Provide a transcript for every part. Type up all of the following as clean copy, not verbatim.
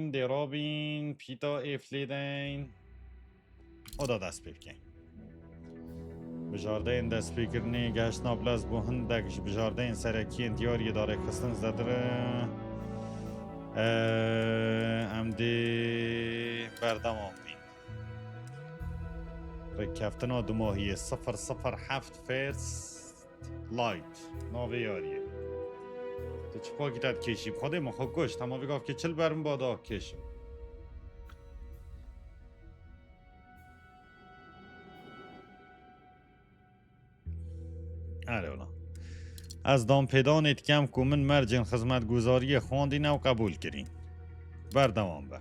بین درابین پیتا افلیدین او دا دست بکن بجارده این دست بکرنی گشت نابلز بو هندکش بجارده این سرکی انتیاری داره خستن زدره امدی بردمان بین رکفتنا دو ماهیه 007 فرست لایت ناوی یاریه تو چه پاکی تد کشیم خوده ما خواه گشت اما بگاف که چل برم بادا کشیم آره اونا از دام پیدانت کم که من مرجن خدمت گذاری خواندین و قبول کرین بردوام به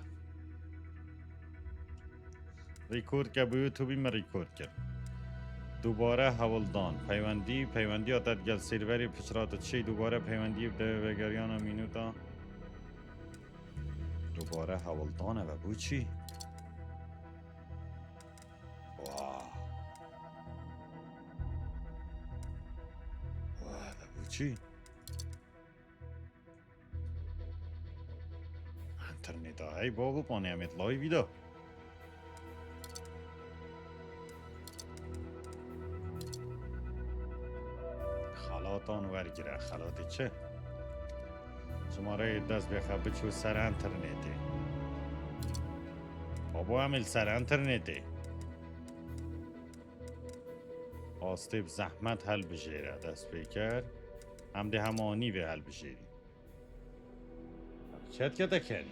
ریکورد که به یوتیوبی من ریکورد کرد دوباره هەوڵدان پەیوەندی ئەتەت گەل سێرڤەری پچڕاتە چی دوباره پەیوەندی بدە بەگەریانە مینوتە دوباره هەوڵدانە بە بوو چی؟ بە بوو چی؟ ئەنتەرنێتە هەی بۆ بپۆنێمێت لای بیدە خلاتان ورگیره خلاتی چه؟ شماره دست بخواه بچو سر انترنتی بابا عمل سر انترنتی آسته زحمت حل بشیره دست بکر هم ده همانی به حل بشیری چت که کنی؟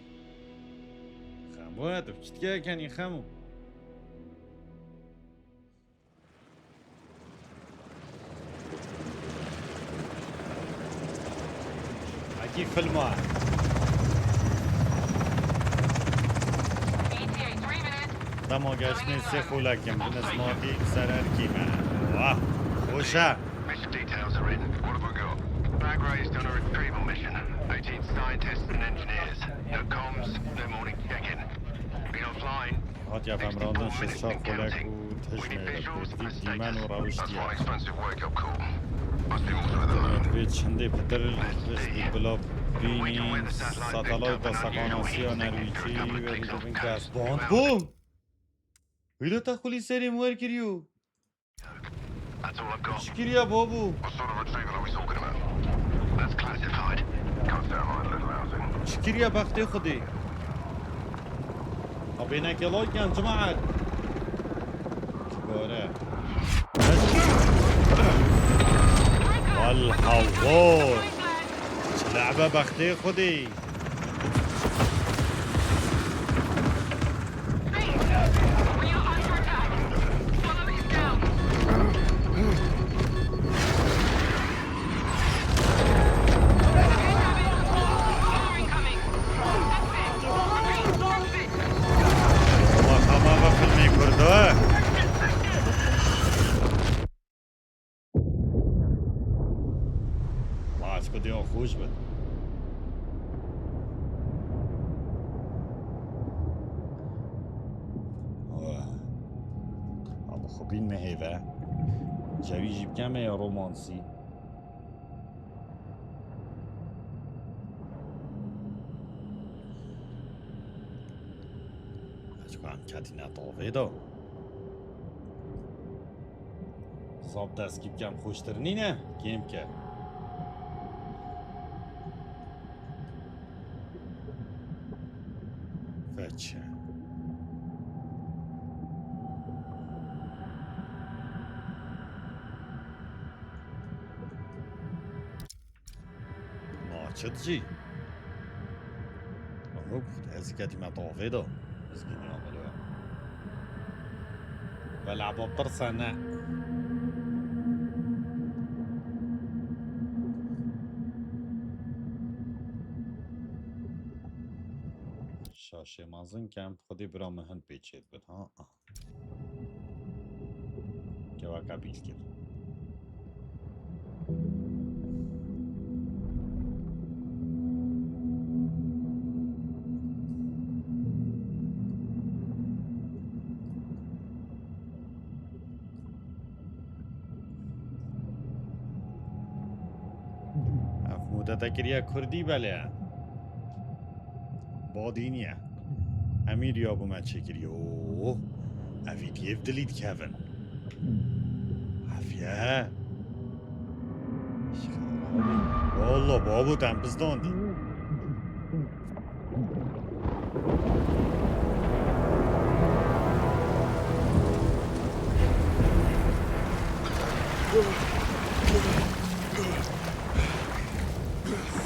خمو هدف چت که کنی خمو كيف في الماء دمو قاشني سيخو لكن بنزماتي سرر كيما واه خوشا هات يا فهم راندن ششار خولك وتهجمي ديمان وراوشتيا بيت شندي بدر بلا بینین ساتالایت ساقاناسی نرویچی و دیگه بین کس بوند بوم ویدو تا خولی سری مویر کریو چکریا بابو چکریا بخته خودی ابینه که لایک کن جماعت کباره والحوار لعبة بختي خدي والله خمامة فيلمي كردوه الله اسكت يا خوش بد خبين مهيبة جاوي جيب كامي رومانسي أشكو عم كاتينا طوفي دو صاب دست كيب كام خوشترنينه كيم كه فتشه چطوری؟ آه بود از کتی مطافه دا از گیمی آمده و لعبا بطرسه نه شاشه مازن کم خودی برا مهن پیچید بود ها که واقع بیل کرد مدت کریا کردی بله بادینیه امیر یا بو من چکری اوه اویدیف دلید کهون افیه والله بابو دنبزداندی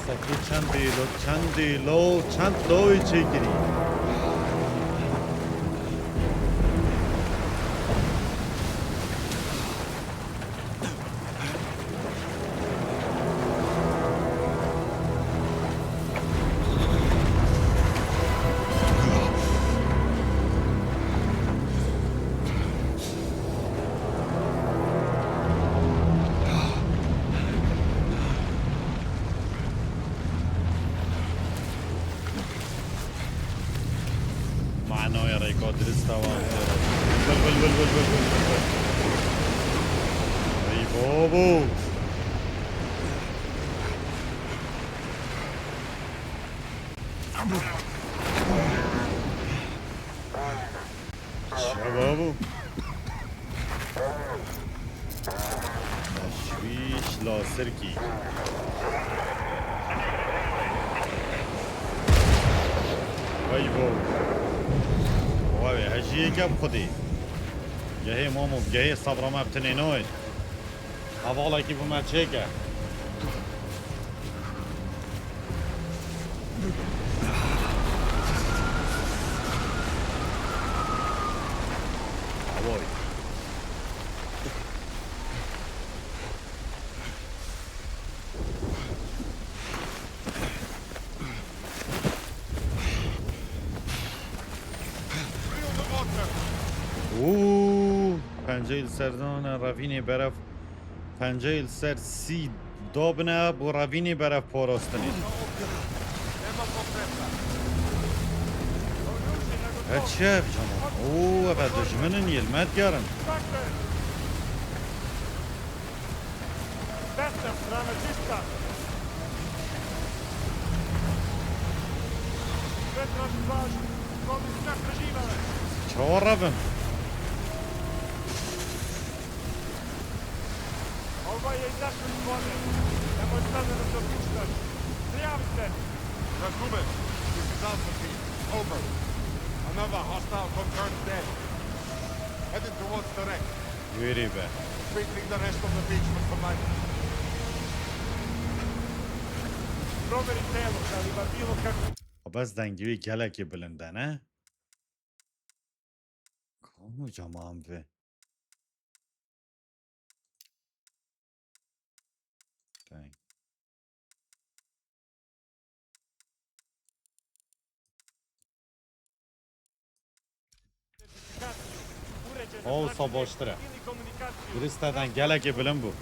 ساکی چند لوی چکری شبابو تشویش لاسرکی وای وای هجی کم خودی گهی مامو گهی صبر ما بتنینوی حوالا کی بومد چیکه پنجه سردان روین برف پنجه سر سی دابنه بو روین برف پاراستنی هچه بجانا اوه بعد دجمنن یلمت گرن چهار رویم Over. Another hostile confirmed dead. Heading towards the wreck. Very bad. Sweeping the rest of the beach with command. بس دنگیوی گلکی بلنده نه؟ کامو جمعم به دنگ olsa boştura. Turistlerden gele ki bilin bu.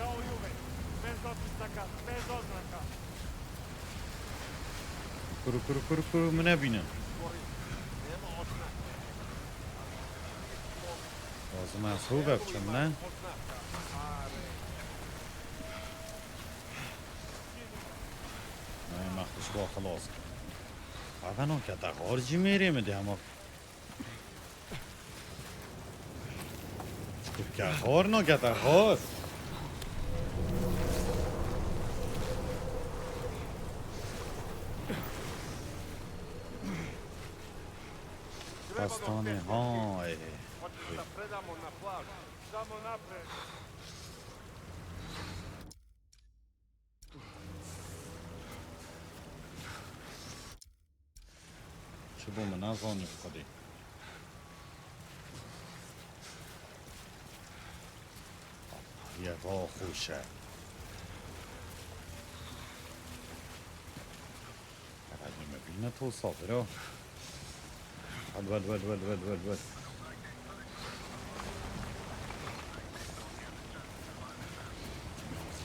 Kuru mu ne binin? Lazım asıl yapacağım lan. Ay mahdus bu خلاص. Adamın kadar harcı mıydı mı diye ama. Gahor no gahor. Pastane hay. چه بوم نزانی خودی یه با خوشه بعد نمیبینه تو صافره ول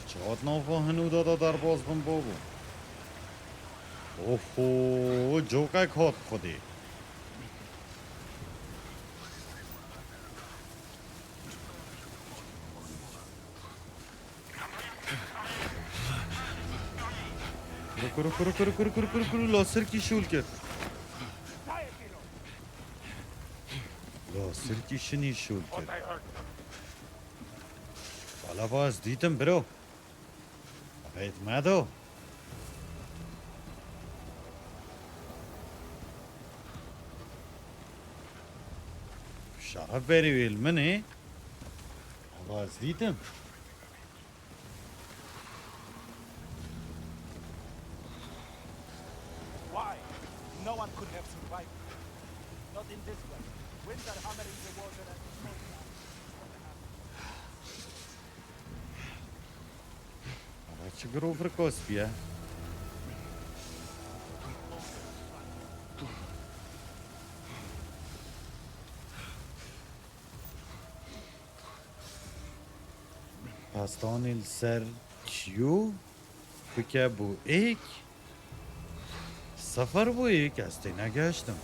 چهات نافا هنو دادا در باز بم بابو اوفو جوکه کات خودی کرو لاسر کی شول کرد لا سرکی شنی شول But کرد they hurt. حالا باز دیدم برو بقیت مدو شرف بری ویل منی باز دیدم Why? No one could have survived. Not in this way. Winds are hammering the water and the smoke now. چه گروه فرکاس بیه پستان السر کیو بکه بو ایک سفر بو ایک از تی نگشتم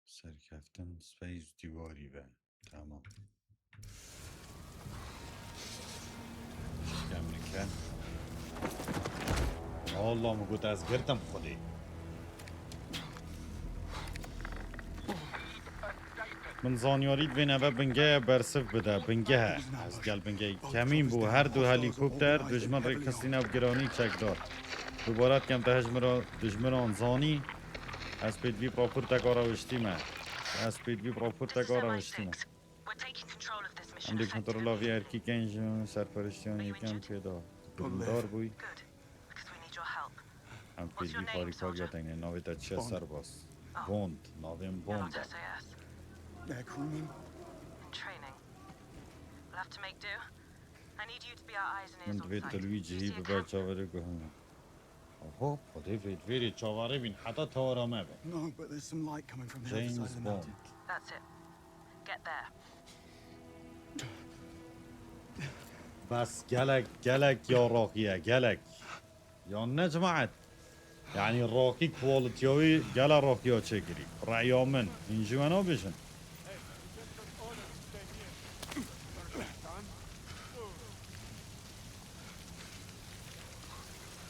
سرکفتم سپیس دیواری به تمام شکم نکن والله مگود از گردم خودی من زانیارید بین اوه بنگه برسف بده بنگه از گل بنگه کمین بو هر دو هلیکوپتر دجمن ریکستین او گرانی چک دار دوبارت کم دجمن آنزانی از پیدوی پراپور تکارا وشتیمه از پیدوی پراپور تکارا وشتیمه هم دی کنترولاوی ارکی کنج سرپرشتیان یکم پیدا دار بوی هم پیدوی پاریکار یا تنگه ناوی تا چه سر باس بوند ناویم بوند They're crewmen. Training. We'll have to make do. I need you to be our eyes and ears من on دوید site. تلوی جهی See a ببر camp? چاوره گهنم آها خدا ویدویری چاوره بین حتی تارامه بین No, but there's some light coming from the other James side of the Bond. mountain. That's it. Get there. بس قلق يا راقية قلق يا نجمعت يعني الراقي كواليتيوي قال راقيا تشكري رأيا من ينجي انا بيشن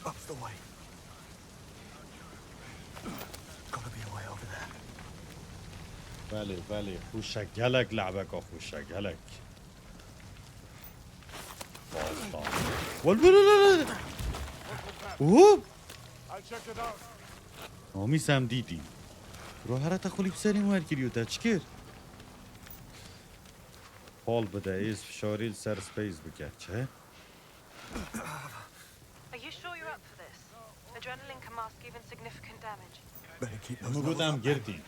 Up's the way. Gotta be a way over there. بله خوشك قلق لعبك خوشك قلق باستان والبلل اوه I'll check it out. نامی سم دیدیم رو هرت خلی بسری موهر کریو تا چکر حال بده ایز فشاری سر سپیس بکر چه؟ Are you sure you're up for this? Adrenaline can mask even significant damage. Better keep those همه levels بودم up. گردیم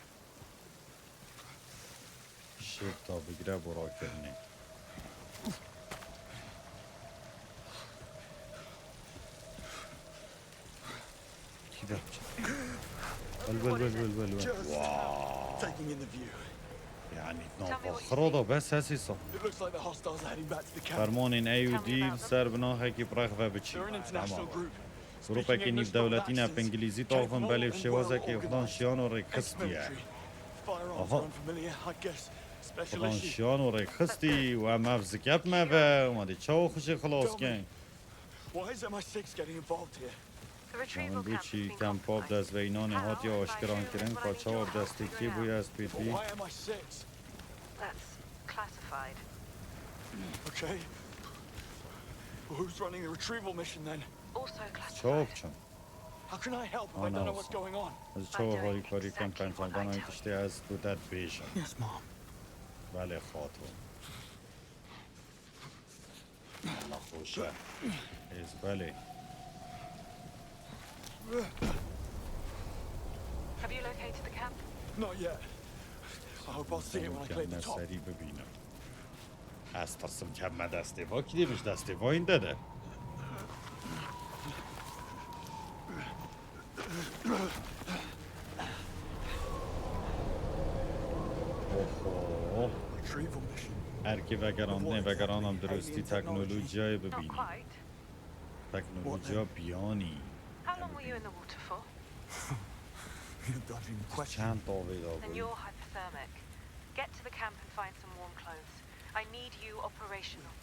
شیر تا بگیره برا کرنه کی بچه بل Just واو taking in the view. يعني نافخرة بس هسيصة It looks like the hostiles are heading back to the camp. فرمان این ایودی سر بناها کی برخواه بچی They're an international group. گروپا که نیف دولتین اپ انگلیزی تاقن بله شوازه که افغان شیان و ریخستیه Firearms Aha. are unfamiliar, I guess. Special افغان issue. شیان و ریخستی و مفزکت مفه اومده چاو خوشی خلاص کن Why is MI6 getting involved here? The من retrieval camp has بوچی been کم پاپ compromised. دست و اینا نهات یا آشکران کرن که چاو دستی کی بوی از But پیدی why MI6? That's classified. Okay. Well, who's running the retrieval mission then? Also چاو classified. چون How can I help if I Oh, don't know no. what's going on? از چاو هاری کاری کم پنجامدان های تشتی از بودت بیشن Yes, Mom. بله خاطر الله خوشه ایز بله Have you located the camp? Not yet. I hope I'll see it when I clear the top. سری ببینم از ترسم کم دسته وا کی دیمش دسته وا این داده اوه Retrieval mission. هر کی وگرانم درستی تکنولوژی های Not ببینی quite. تکنولوژی ها بیانی How long were you in the water for? You're dodging the question. چند تا ویدا Then بود you're hypothermic. Get to the camp and find some warm clothes. I need you operational.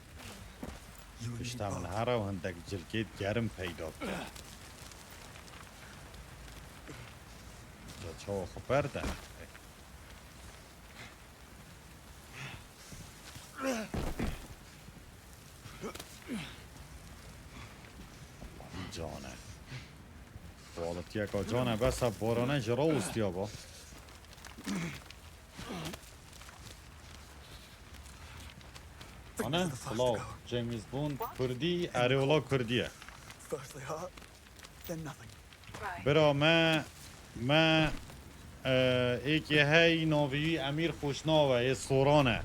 You and me پشتم both. هر و هندک جلکیت گرم پیدا کرد جا چاو خو بردن جانه والت یکا جانه بس بارانه جرا استیا با آنه سلاڤ جیمز بوند کردی اریولا کردیه Firstly hurt, then nothing. Right. برا ما ایکی هی ناوی امیر خوشناوه ای سورانه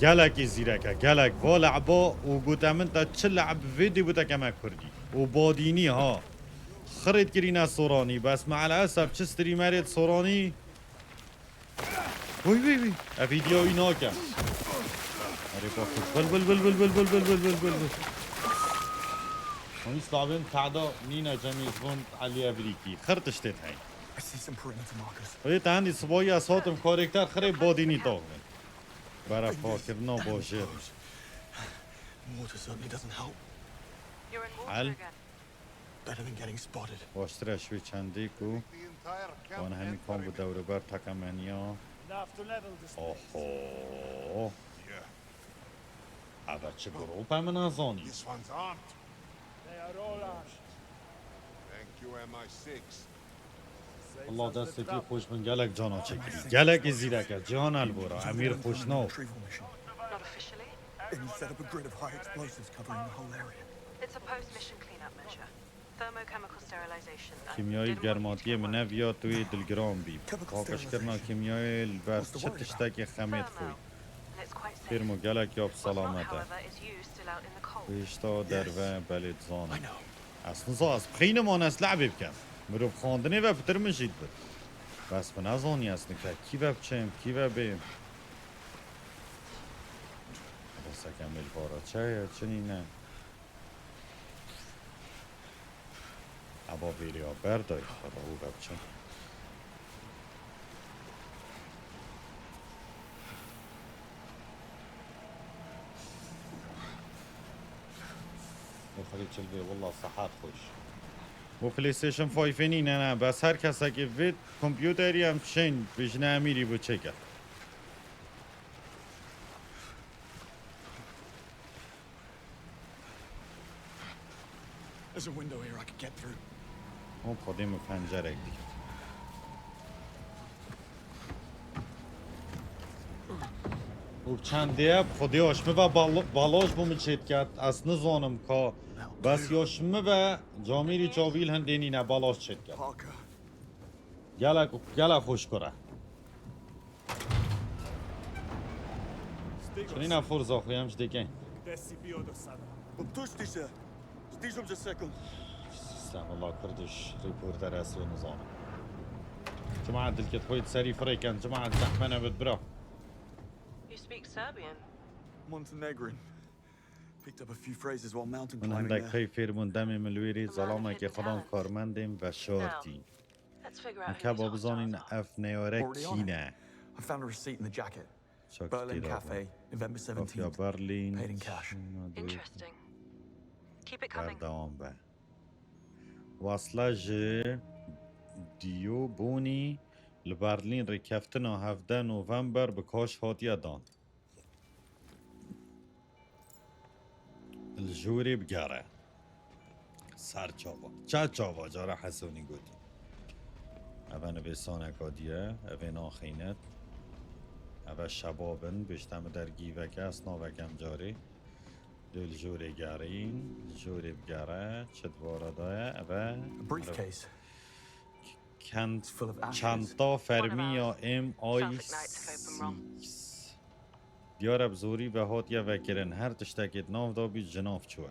گلکی زیرکه گلک و لعبا و گوته من تا چه لعب ویدی بوده که ما کردی و بادینی ها خرید کرینه سورانی بس مع الاسف چه ستریمرید سورانی وی وی وی افیدیو اینا که اری با خود بل بل بل بل بل بل بل بل بل بل بل هونی سلاڤێن تعدا نینه جمیز بوند علی ابریکی خرتش تید هی I see some perimeter markers. وی تهندی سبایی از هاتم کارکتر خری بادینی تاغمین برا فاکرنا باشه Water certainly doesn't help. You're in water Al. again. Better than getting spotted. باشتره شوی چندی کو The entire camp وان همی کام بود دوره بر تکمنیا Enough to level this place. اوهو Yeah. اوه چه گروپ هم نازانی This one's armed. They are all ours. Thank you, MI6. Saves الله us the دستی trouble. خوش من گلک جانا چکری گلک زیرکه جان البورا امیر خوشنو Retrieval mission. Not officially. And you set up a grid of high explosives covering the whole area. It's a post-mission cleanup measure. Thermochemical sterilization. and کیمیایی didn't want you to گرماتی get منه worried. بیا توی دلگرام بی واقعش کرنا کیمیایی بر چه تشتکی خمید خوی And it's quite safe. فرمو گلک یاب What's not, سلامته however, is used still out in the cold. ویشتا دروه بلید I زانه know. اصلا از خیلی ما نس لعبی بکن مروب خواندنی و پتر مشید بود بس به نزانی اصلا که کی و بچیم کی و بیم بس کمیل بارا چنینه ابا ویریا برداری خدا او بچم خرید چل بی والله صحت خوش و پلی ستیشن 5 نه بس هر کسی که وید کامپیوتری هم چین بجنه امیری بو چکه There's a window here I could get through. اون خودیم پنجره دیگه و چند دیب خودی آشمه و بالاش بوم چید کرد از نزانم که بس یاشمه و جامیری چاویل هندینی نه بالاش چید کرد Parker. گلک خوش کره چنین فرزا خویمش دیگه Decipió do sana. I'm thirsty, sir. Stižom za sekund. سلام الله کردش ریپورتر اصلی نظام جماعة دلكت خويت سري فريكان جماعة زحمنا بدبرا You speak Serbian. Montenegrin. Picked up a few phrases while mountain من climbing عندك there. خي فيرمون دمي ملويري ظلامة كي خلان كارمندين و شارتي Let's figure out who مكابا these بزانين hostiles are. اف نيورك Already on it. كينا I found a receipt in the jacket. شاك Berlin كتير Cafe, November كافيا 17th. برلين Paid in cash. Interesting. Keep it در coming. دوام به واصلة جي ديو بوني لبرلين ركفتنا 17 نوفمبر بكاش هاتيا دان الجوري بقارة سر چاوا چه چاوا جارا حسونی گوتی اوه نویسانه کادیه اوه ناخینت اوه شبابن بشتم در گیوکه اسناوکم جاری دل جوری گارین جوری بگاره چه دوارده اوه A briefcase. کند full of ashes. چندتا فرمی یا ام آی Self-ignites if I'm wrong. دیاره بزوری و هات یا وکرن هر تشتکت ناف دا بی جناف چوه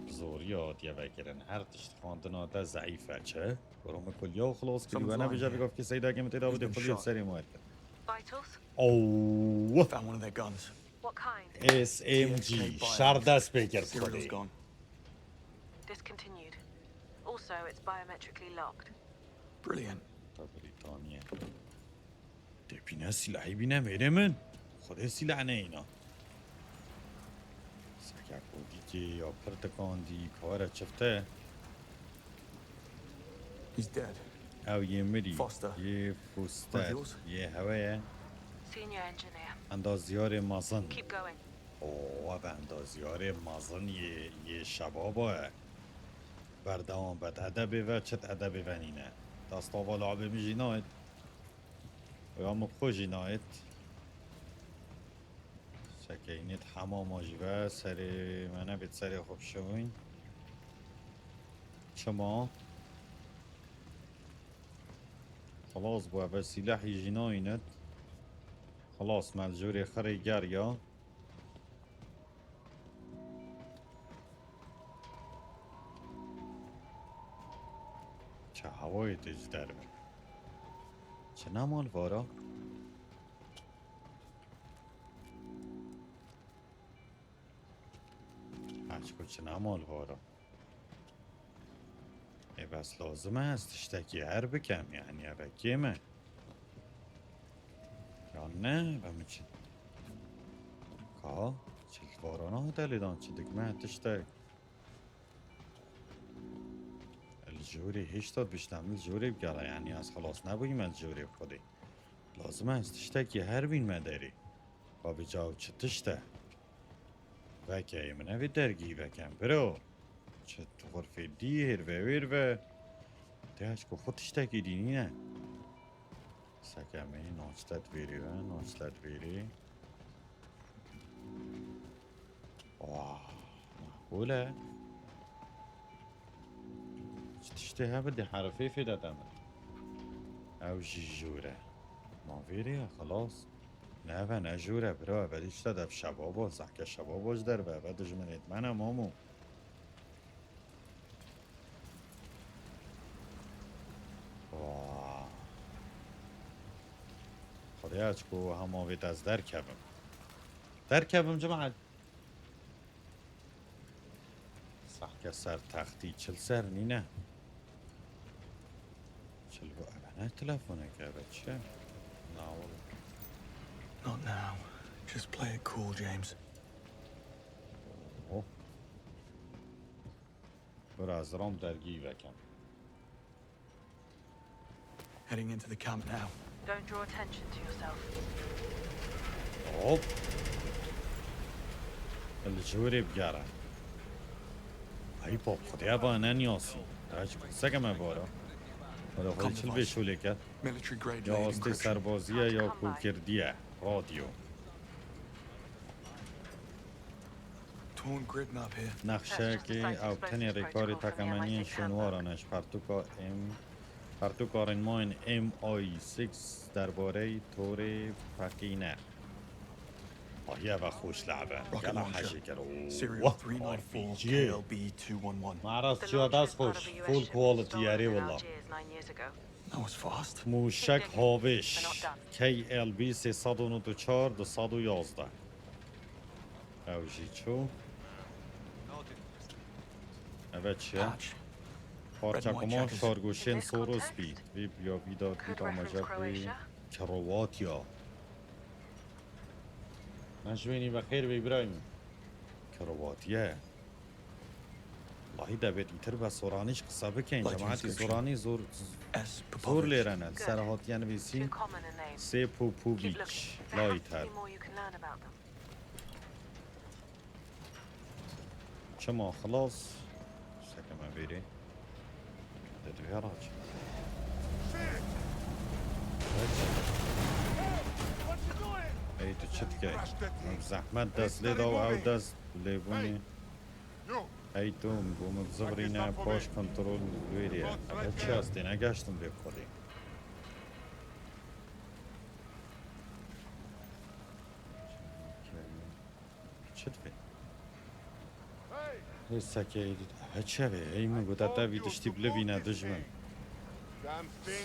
بزوری هات یا وکرن هر تشت خواندنا دا ضعیفه چه؟ برام کلیا و خلاص کلی و نبیجا بگفت که سیده اگه متیده بوده خلیت سری موارد کرد Vitals? اوه Found one of their guns. What kind? SMG شر دست بکر Serial's خودی gone. Discontinued. Also, it's biometrically locked. Brilliant. تا بریتانیه ده بینه سلاحی بینه میره من خود سلاح نه اینا سکه کودی که یا پرتکاندی کاره چفته He's dead. او یه مری Foster. یه فوستر One of yours? یه هوایه Senior engineer. اندازیار مازن Keep going. اوه به اندازیار مازن یه شبابه بردوام بد ادبه و چت ادبه ونینه دستا لعبه می جینایت و یا مبخو جینایت شکینیت حمام آجیبه سر منه بید سر خوب شوین چما خلاص بوه به سلاحی جیناینت خلاص ملجوری خری یاریا چه هوای تجدر بر چه نمال وارا عشقو چه نمال وارا ای بس لازمه است اشتکی هر بکم یعنی ابکیمه یا نه بمچه که چه وارانه دلیدان چه دکمه تشتک الجوری هیچ داد بیشتم الجوری بگره یعنی از خلاص نبویم الجوری خودی لازم است اشتکی هر بین مداری با بجاو چه تشته وکی منه وی درگی وکم برو چه تو غرفه دیر و ویر و تیهش که خود اشتکی دینی نه سکمه ناچتت ویری و ناچتت ویری واه معقوله تشتهي بدي حرفي في دمر او جيجورة ما فيري خلاص نه نجوره برا بدیش داده شبابا زحکه شباباش در به بدش منید منم آمو خدای اچکو هماوید از در کبم جماعت زحکه سر تختی چل سر نینه چل با ابنه تلفونه که بچه ناول Not now. Just play it cool, James. برو از رام درگی وکم Heading into the camp now. Don't draw attention to yourself. الجوري بقارة هاي بوب خديها بانا نياسي راج سكما بارا ولا خدي شل بيشوليكا Military grade يا laid أستي encryption. سربازية يا كوكردية راديو Torn grid map here. نقشه که او تنی ریکاری تکمانی شنوارانش پرتوکارن ماین MI6 درباره طور پقینه آهیه و خوش لعبه Rocket گلا launcher. حشی کرو Serial 394 KLB 211. معرض شد از خوش فول کوالتی یاری والله That was fast. موشک هاوش KLB 394 211 اوجی چو اوه چیه؟ Patch. پارچکمان شارگوشین سوروس بید وی بیا بیداد بود آمجد بی کرواتیا نشوینی بخیر بی برایم کرواتیه اللهی دبید ایتر و سورانیش قصه بکن جماعتی سورانی زور S. زور Popovich. لیرنه سرحاتی نویسی سه پوپو بیچ لایتر چما خلاص سکمه بیری دادوی راج ای تو چت که زحمت دست لیدا و او دست لیبونی ای تو بوم زبرینه پاش کنترول ویریه اگه چی هستی نگشتم به خودی چت بی هی سکه چه بی هی من گوده دوی دشتی بلوینه دجمن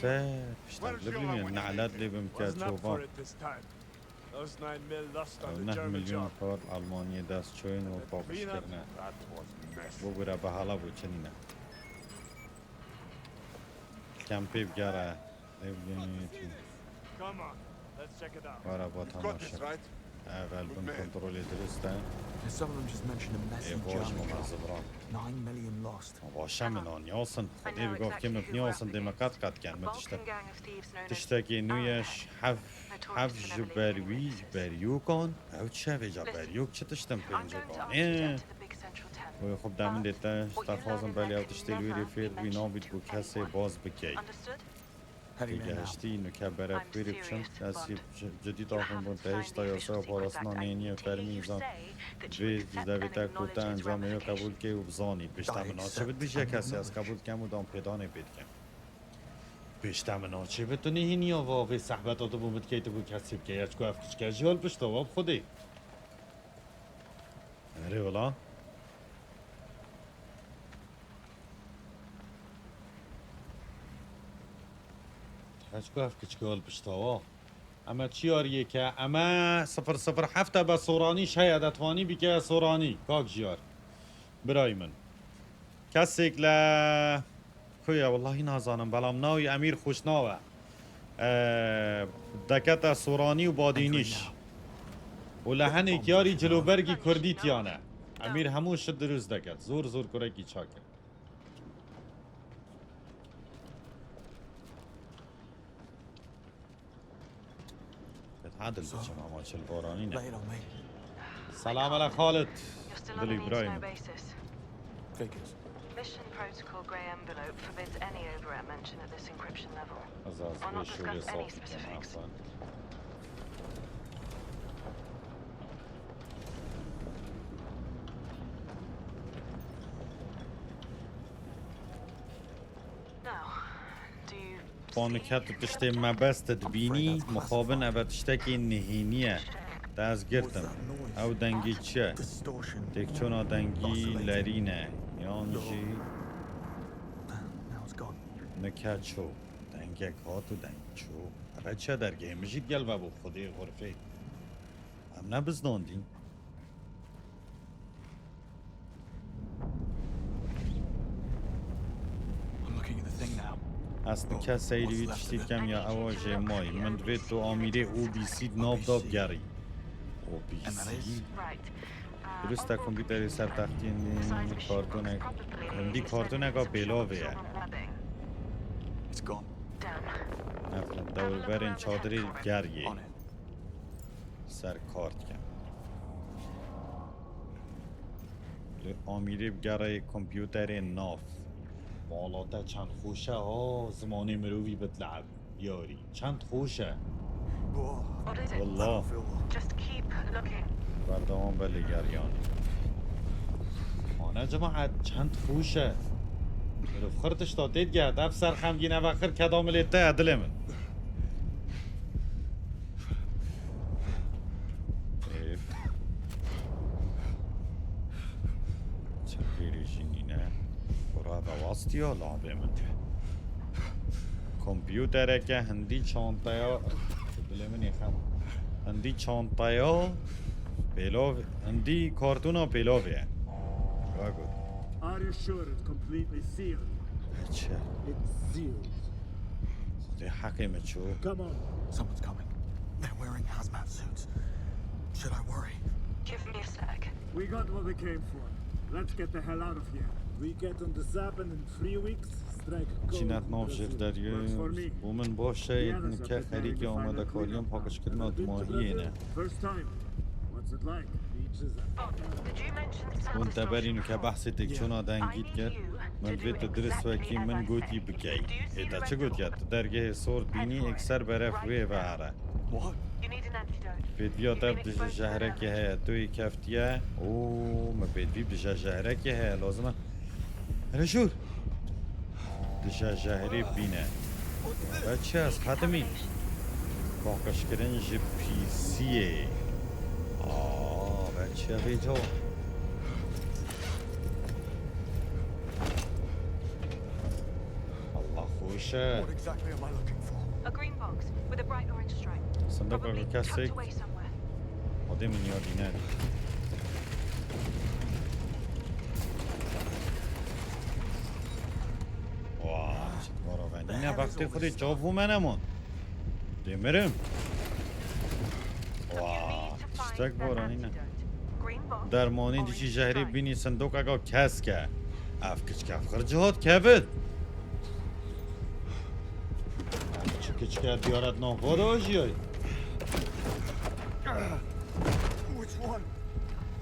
سه پشتم بلوینه نعلت لیبم که چوبان Those 9 mil lost on the 9 German میلیون job. کار آلمانی دست چوین و پاپش کرنه That was mess. بگوره به حالا بود چنینه کمپی بگره Come on, let's check it out. باره با Got this, تماشا right? اول بن کنترل درسته Some of them just mentioned a messy باش journey. ممزبران 9 million lost. باشه منان یاسن خودی بگفت که مبنی آسن دمکات قد کن متشته Balkan gang of thieves known as تشتکی نویش حف جبریوی جبریو کن او چه و جبریو چه تشتم I'm پینجا going to کن ask you to get to the big central tent. و خب دامن دیتا تخوازم بلی او تشتلوی رفیر وی نابید بو کسی باز بکی Understood? Heading there دیگه now. هشتی نکه برای I'm بیری serious, بشن دستی Bond. جدید You آخون haven't بود signed تهش the تا یاسا official Secrets پاراسنا Act. I نینی و take it فرمی you ایزان say that you وی accept زدویتا and کوتا acknowledge its انجام یا قبول ramifications. که و بزانید بیشتر مناسب بود بیشه کسی از قبول کم و دام پیدانه بید کم بیشتر مناسب بتونی هینی یا واقعی صحبت آتو بومد که ایتو بود کسی بکه یچکو افکش که جیال بشتا واب خودی اره ولا یچکو افکش که حال بشتا واب اما چی یاریه که اما 007 به سورانی شاید اتوانی بیگه سورانی کاک جیار برای من کسیک ل کویا والله نازانم بلام ناوی امیر خوشناوه دکت سورانی و بادینیش و لحنی یاری جلوبرگی کردی تیانه امیر همون شد دروز دکت زور زور کرکی چاکر عادل بچم اما چل بارانی Lay نه it on me. سلام علی خالد You're still on a دلی need-to-know برایم basis. Figures. Mission Protocol Grey Envelope forbids any override mention at this encryption level. از I'll not شوری discuss any صافی specifics. کنم Now, do you بانکت تشتی مبست دبینی مخابن او تشتکی نهینیه دست گرتم او دنگی چه Distortion. تک چونا دنگی لرینه یان جی Now it's gone. نکه چو دنگک هاتو دنگ چو اما چه در گیمجید گل و بو خودی غرفه هم نبزداندین I'm looking at the thing now. اصلا که سیری تشتید کم یا اواج مای من دوید تو آمیره او بی سی ناب داب گری او بی سی right? درسته کامپیوتری سر تختی اندی کارتونه اندی کارتونه که بلاوه It's gone. نفرم دور برین چادری گریه On it. سر کارت کم آمیره بگره کامپیوتر ناف والاتا چند خوشه ها زمانی مروی بتلعب یاری چند خوشه Whoa. What is it? والله Feel what? Just keep looking. بردوان بله گریانی آنه جماعت چند خوشه رو خرتش دادید گرد افسر خمگینه و خر کدام لیته عدل من چه پیریشینی نه برا دواستی ها لابه من کمپیوتره که هندی چانتای ها دل من یخم هندی چانتای ها پیلاوه هندی کارتون ها پیلاوه گود Are you sure it's completely sealed? بچه It's sealed. خودی حقیمه چو Come on. Someone's coming. They're wearing hazmat suits. Should I worry? Give me a sec. We got what we came for. Let's get the hell out of here. We get on the zap and in 3 weeks, strike gold. چینت ناف جر Brazil. دریه Works for me. بومن باشه The others are نکه preparing خریکی to find آماده a کاریم cleanup پاکش now. کردن Been to ماهیه Brazil? نه First time. What's it like? Beaches and... Did you mention اون sound تبرینو که distortion بحث تکچونا دنگید کرد من ویت درست وکی من گوتی بگی ایتا چه گوت کرد درگه سورد بینی اکثر برف وی و عره What? You need an antidote. پیدویا تب دشه شهره که هی توی کفتیه اوه ما پیدوی دشه شهره که هی لازمه رشور دشه شهره بینه بچه از خاتمی پاکش کردن جه پیسیه بچه بیجا الله خوشه What exactly am I looking for? A green box with a bright orange stripe. صندوق Probably رو کسی tucked away somewhere. آده من یادی ندی واه چه کارا اینه وقتی خودی جاوو منمون دیمرم واه تشتک بارانی نه Green box. درمانی دیشی جهری بینی صندوق اگه کس که اف کچ کف خرجات کبد چه کچ که دیارت ناخواد آجی های Which one?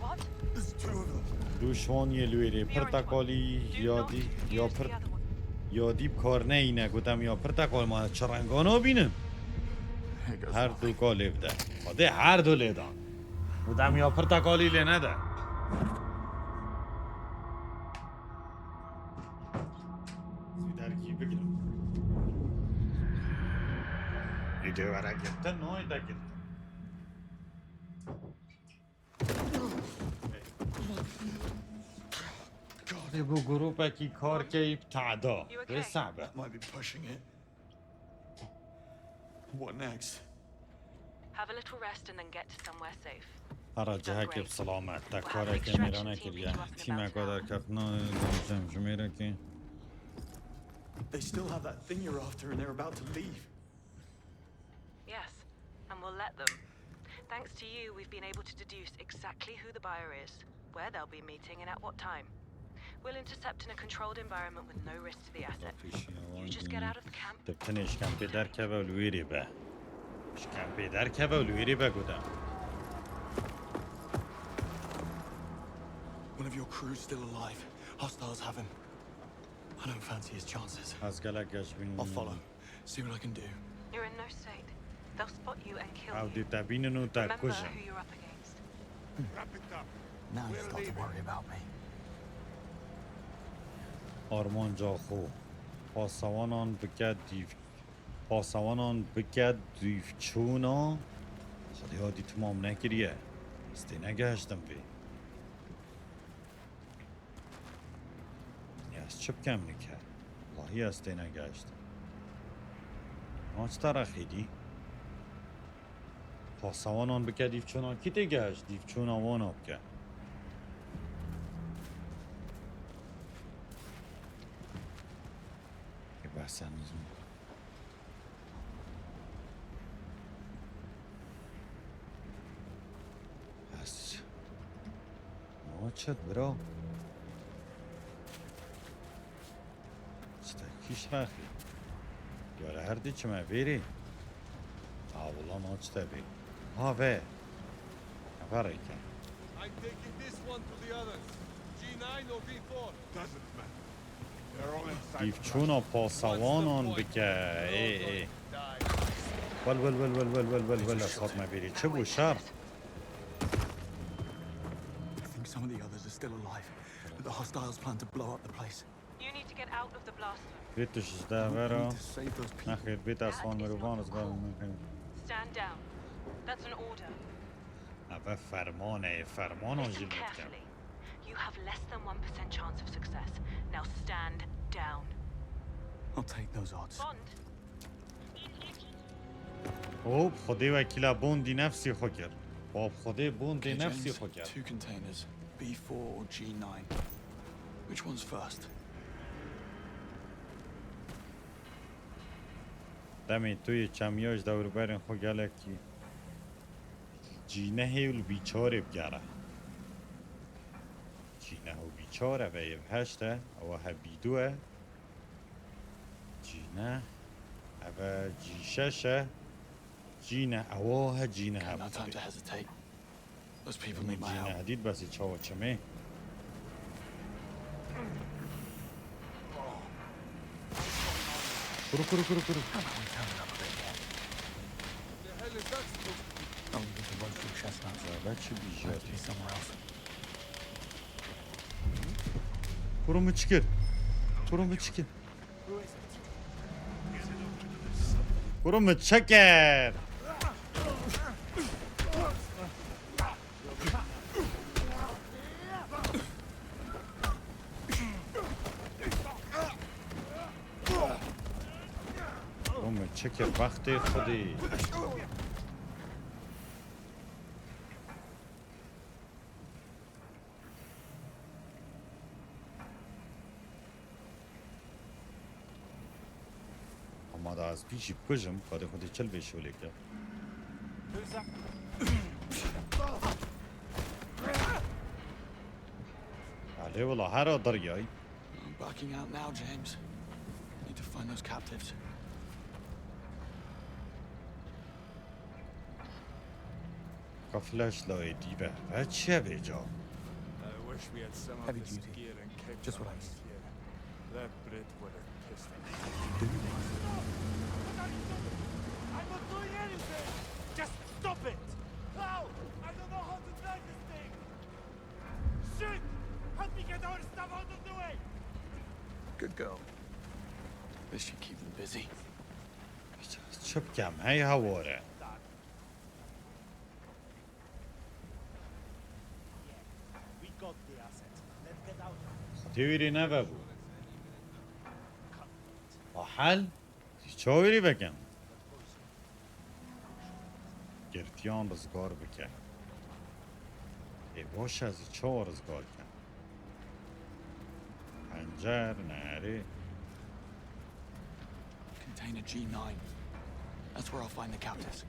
What? There's two of them. دوشوان یه لویره پرتکالی یادی یا پر یادی کار نه اینه گودم یا پرتکال ما چرنگانا بینم Here goes هر nothing. دو کالیب ده خواده هر دو لیدان گودم یا پرتکالی لی نده درگی بگیرم ایده ورا گرته نوی ده گرته ده بو گروپه کی کار که تعدا به صعبه Might be pushing it. What next? Have a little rest and then get to somewhere safe. هر جهه که بسلامت تا کاره که میرانه کریه تیمه قدر کفنا جمجمیره که They still have that thing you're after and they're about to leave. Yes, and we'll let them. Thanks to you, we've been able to deduce exactly who the buyer is, where they'll be meeting, and at what time. We'll intercept in a controlled environment with no risk to the asset. You just get out of the camp. دبتنش کم بدر که ولویری به کم بدر که ولویری به گودم One of your crew's still alive. Hostiles have him. I don't fancy his chances. از گلک گشبین I'll follow. See what I can do. You're in no state. They'll spot you and kill او you. دی تبیننو تا Remember کشم who you're up against. Wrap it up. Now you We're start to leaving. worry about me. آرمان جا خو پاسوانان بکد دیف پاسوانان بکد دیف چونا خودی هادی تمام نکریه استی نگهشتم بی از چپ کم نکرد واللهی استی نگهشتم آج ترخیدی پاسوانان بکد دیف چونا کی تگهشت دیف چونا وانا بکد بحث هنوز پس ما چد برا ستاکیش رخی یاره هر دی چه ما بیری اولا ما چه بی ها وی نفره کن I'm taking this one to the others. G9 or V4? Doesn't matter. They're all inside. دیف چونا پاسوانان بکه ای ول ول ول ول ول ول ول ول از خود ما بیری چه بو شر I think some of the others are still alive, but the hostiles plan to blow up the place. You need to get out of the blast zone. بیتش ده We ورا need to save those people. نخیر بیت اصفان مروان از بار ممکن Stand down. That's an order. اوه فرمانه فرمان Listen آجیل بکن carefully. You have less than 1% chance of success. Now stand down. I'll take those odds. Bond. اوه خودی وکیل بوندی نفسی خو کرد باب خودی بوندی Okay, نفسی James, خو کرد two containers, B4 or G9. Which one's first? دمی توی چمیاش دور برین خو گلکی جینه هیول بیچاره بگره جینه هو بیچاره و یه هشته او ها بیدوه جینه او جی ششه جینه او ها جینه Okay, ها no time to hesitate. Those people need my جینه help. هدید بسی چاو چمه کرو کرو کرو کرو What the hell is that supposed to be? I'll need to run through chestnuts. بچه Have to بیجاری be somewhere else. برو مچکر برو مچکر برو مچکر برو مچکر وقت خودی آماده از پیشی بکشم خود خودی چل بشوله کرد Who's that? بله والله هر دریایی I'm backing out now, James. Need to find those captives. که فلش لای دیبه و چه به جا I wish we had some of Heavy this duty. gear and kept Just what I honest here. That Brit would have pissed us. I'm not doing anything! Just stop it! How? I don't know how to drive this thing! Shit! Help me get our stuff out of the way! Good girl. This should keep them busy. چه بکم هی هواره We got the assets. Let's get out. خطیویری نبه بود با حل چاویری بکن گرتیان رزگار بکن ای باش از چا رزگار کن پنجر نهره Container G9. That's where I'll find the captives.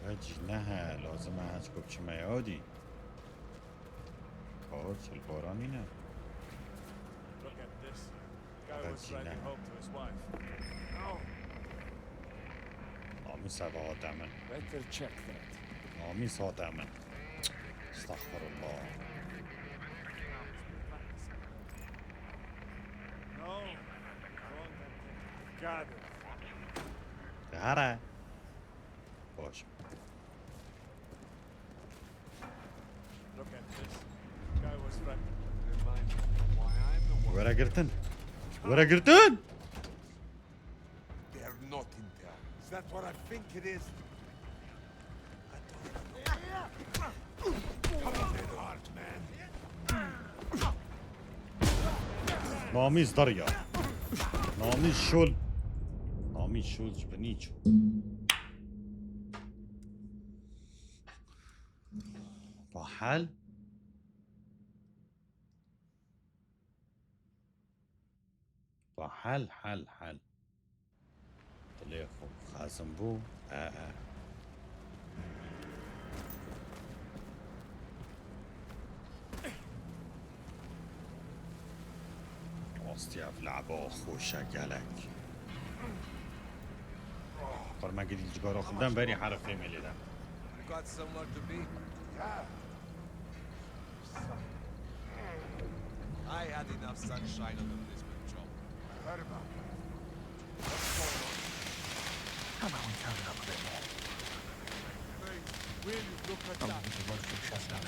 وجه نه لازم هج کب چه میادی کار چل بارانی نه Look at this. Guy was Badini. riding home to his wife. نامیس هوا آدمه Better check that. نامیس آدمه استغفر الله No. Got it. دهره باش Look at this. Guy was riding. Remind me why I'm the one. وره گرتن وره گرتن They're not in there. Is that what I think it is? Come on, head hard, man. نامیز دریا نامیز شل نامیز شل جبنیچو با حل با حل تليفون خازن بو راستي لعبة خوشة قالك ما قد الجبار خدام باري حرف ملي ده Got somewhere to be? Yeah. I had enough sunshine on the Lisbon job. Heard about that. What's going on? How about we turn it up a bit more? Hey, will you look at I that? want you to roast your chest out.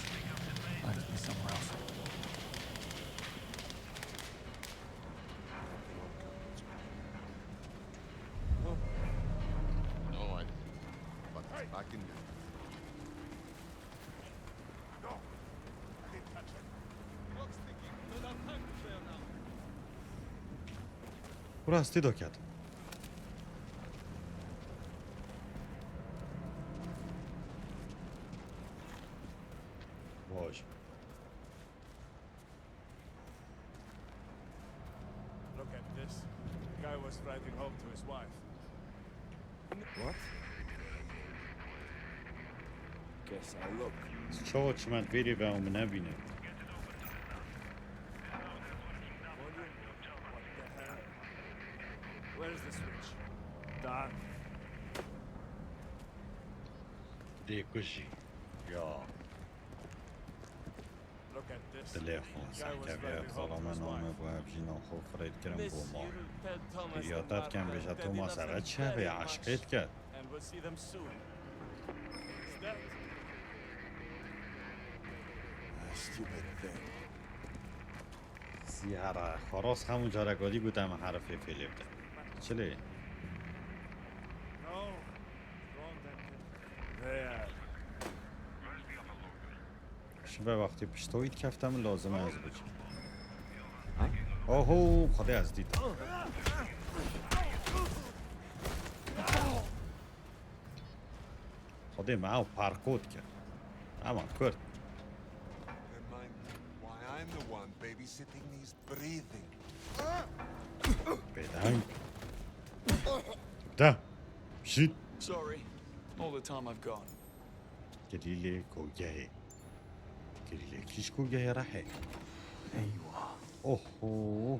Might be somewhere else. No, I didn't. But back in there. No. I didn't touch it. Clock's ticking. Don't have time to fail now. راستی دکت باش Look at this. The guy was riding home to his wife. What? Guess I'll look. چاو چمن بیری و اون نبینه Volume? What the hell? Where's the switch? Done. دیکشی یا Look at this. تليفون The guy was سحكا riding بيخ home to ظلام his نامه wife. بو هبجينا خوف فريد كرم Miss, بو ما you'll tell Thomas and رياضات كان Martha بيجا that توما they love سرعت them شابه very عشقيت much, كد and we'll see them soon. Is that? A stupid thing. سيارة خلاص همون جارگادی بودم حرف فیلیپ ده چلی؟ No. Wrong that thing. There. شبه وقتی پشتویت کفتم لازم از بچه اوهو خدا از دید خدا معه پارکود کرد اما کرد Remind me why I'm the one babysitting these breathing. بدهنگ ده شید Sorry. All the time I've got. گریل کوگه گریل کیش کوگه رحه There you are. اوهو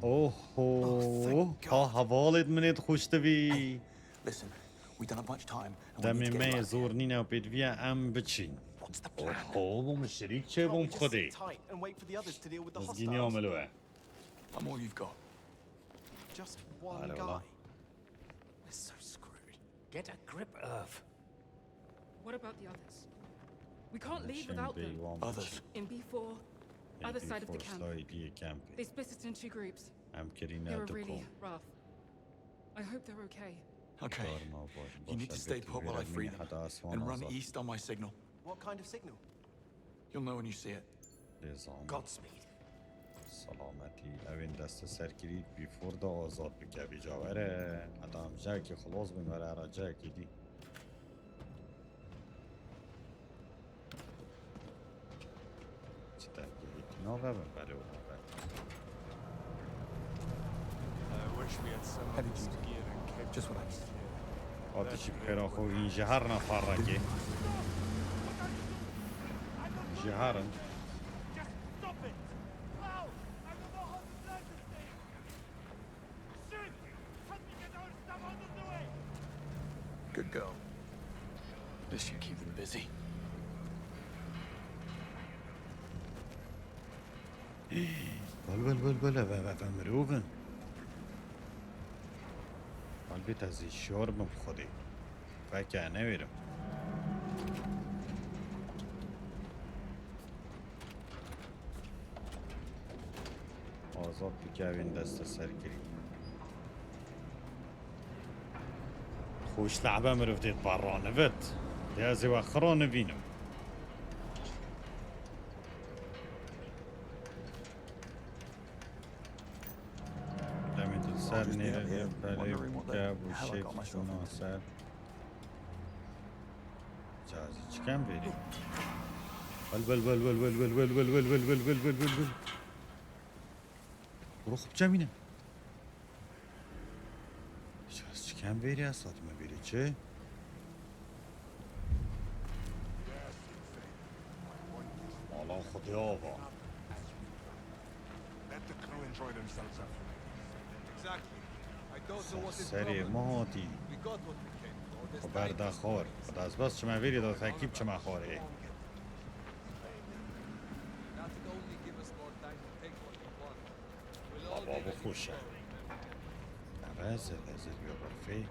اوهو ها هەڤاڵێت منێت خوشتەوی Listen, we don't have much time. And we دەمێ need to get مێ right زۆر نینە و پێدویە ئەم بچین What's the plan? اوهو بۆ شریک چێ بۆم خودێ tight and wait for the others to deal with the مزگینی hostiles. ئۆمەلوە I'm all you've got. Just one Hello, guy. hello. We're so screwed. Get a grip, Irv. What about the others? We can't leave without them. Others. In B4, other side of the camp. They split us in two groups. ئەم کردینە They were دوکۆ really rough. I hope they're okay. Okay. You need to stay put while I free them. And run east on my signal. What kind of signal? You'll know when you see it. Godspeed. سلامتی ئەوێن دەستە سەرکرید بیفۆردا ئازاد بکە بیجاوەرە ئەدام جاکی خلاص بمەرە ئەرا جاکی دی چ دەرگەهێتی ناوە بەرە و ناوە I wish we had some of Heavy this duty. gear and kept Just what I need. ئاتیشی بخێرا خۆ ئینجا هەر نەفەڕەکێ ژی هەرن Just stop it! Ow! I don't know how to drive this thing! Shit! Help me get our stuff out of the way! Good girl. This should keep them busy. بل و مرۆڤن هەڵبێت ئەزی شۆر بم خودێ فەکە نەوێرم ئازاد بکەوێن دەستە سەرکردی خۆش لەعبە مرۆڤ دێت بەڕانەوێت دێزێوە خڕۆ نەبینم سر نیره برای بکه بوشه پیشونا سر جازی چکم بریم بل برو خوب جمینه جاز چکم بری از ساتمه بری چه؟ مالا خودی آبا Let the crew enjoy themselves after. Exactly. I don't know what is سری wrong. ماتی We got what we came for. This خب برده خور خود از بس چما بری دا تکیب چما خوره That would only give us more time to take what we want. We'll all بابا be ready بخوشه نوزه لازل بیا برفی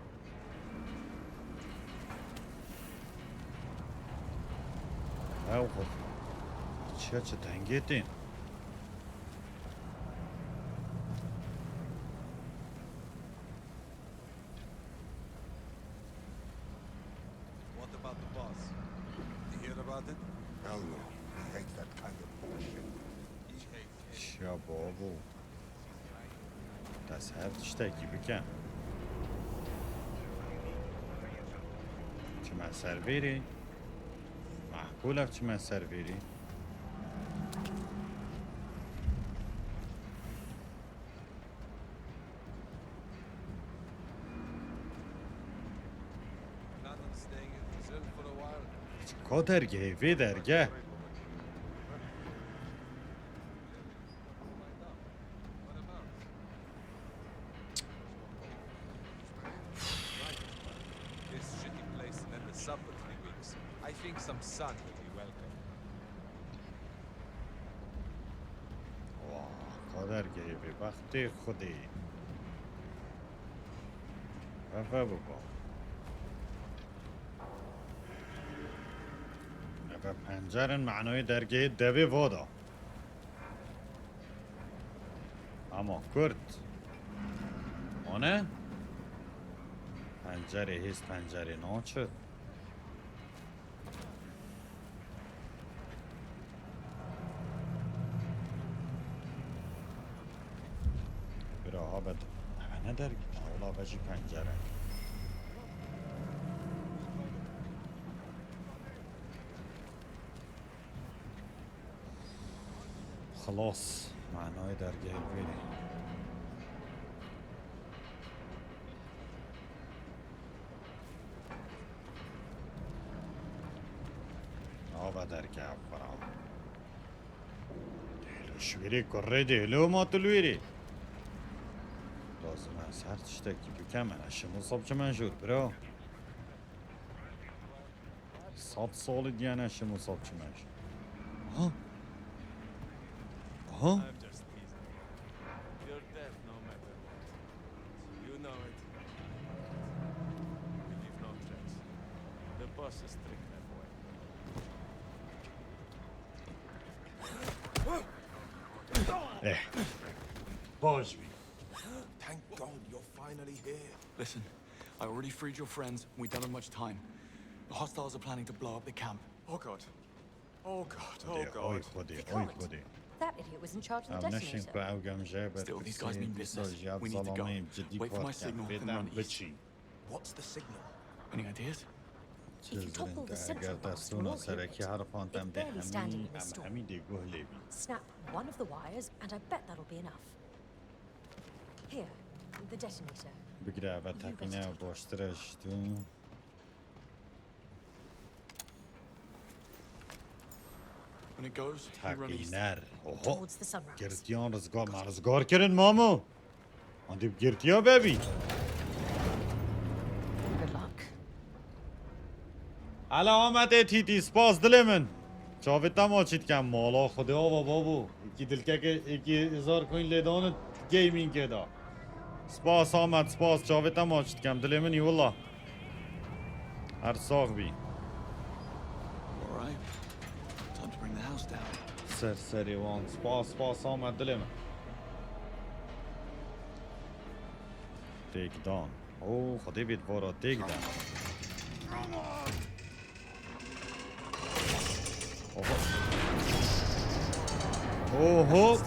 او خود چه تنگیتین What about the boss? You hear about it? Hell no. I hate that kind of bullshit. He hates it. چیا بابو دست هر تشتکی بکن چه من سر بری؟ محکول اف چه من سر بری؟ Plan on staying in Brazil for a while? که درگه وی درگه What about? This shitty place and then the sub for 3 weeks. I think some sun will be welcome. واه که درگه وی وقتی خودی و بابا و پنجرن معنای درگه دوی وادا اما کرد آنه پنجره هست پنجره ناچه براها بد نه درگه اولا بجی پنجره خلاص معنای درگه الویدی بدر که افرام دیلو شویری کره دیلو ما تلویری لازم از هر تشتکی بکم من اشم مصاب چه من شد برا 100 سال دیگه اشم مصاب چه من شد ها ها I'm just teasing. You're deaf no matter what. You know it. We leave no trace. The boss is strict that way. باش بی Thank God you're finally here. Listen, I already freed your friends. We don't have much time. The hostiles are planning to blow up the camp. Oh God. Oh God. Oh اوی God. خودی They اوی can't. خودی That idiot was in charge of the او نشین detonator. که او گمجه بر Still, these guys mean business. We need to go. Wait for my signal and run east. بچی What's the signal? Any ideas? If you topple the اگر central mast دستون from سرکی orbit, حرفان تم it's ده barely standing in this storm. همی دیگه لیبی Snap one of the wires, and I bet that'll be enough. Here, the detonator. بگیره و تکینه باشترش تو When it goes, you run east. تکینر اوه Towards the sunrise. گرتیان رزگار مرزگار کرن مامو آنده گرتیا ببین Good luck. حالا آمده تیتی سپاس دل من چاویتا ماچید کم مالا خدا و بابو یکی دلکه که یکی هزار کوین لیدان گیمینگ که دا سپاس آمد سپاس چاویتا ماچید کم دل منی والله هر ساق بی All right. Time to bring the house down. سری وان سپاس آمد دل من تیک دان او خدا بید وارا تیک دان اوه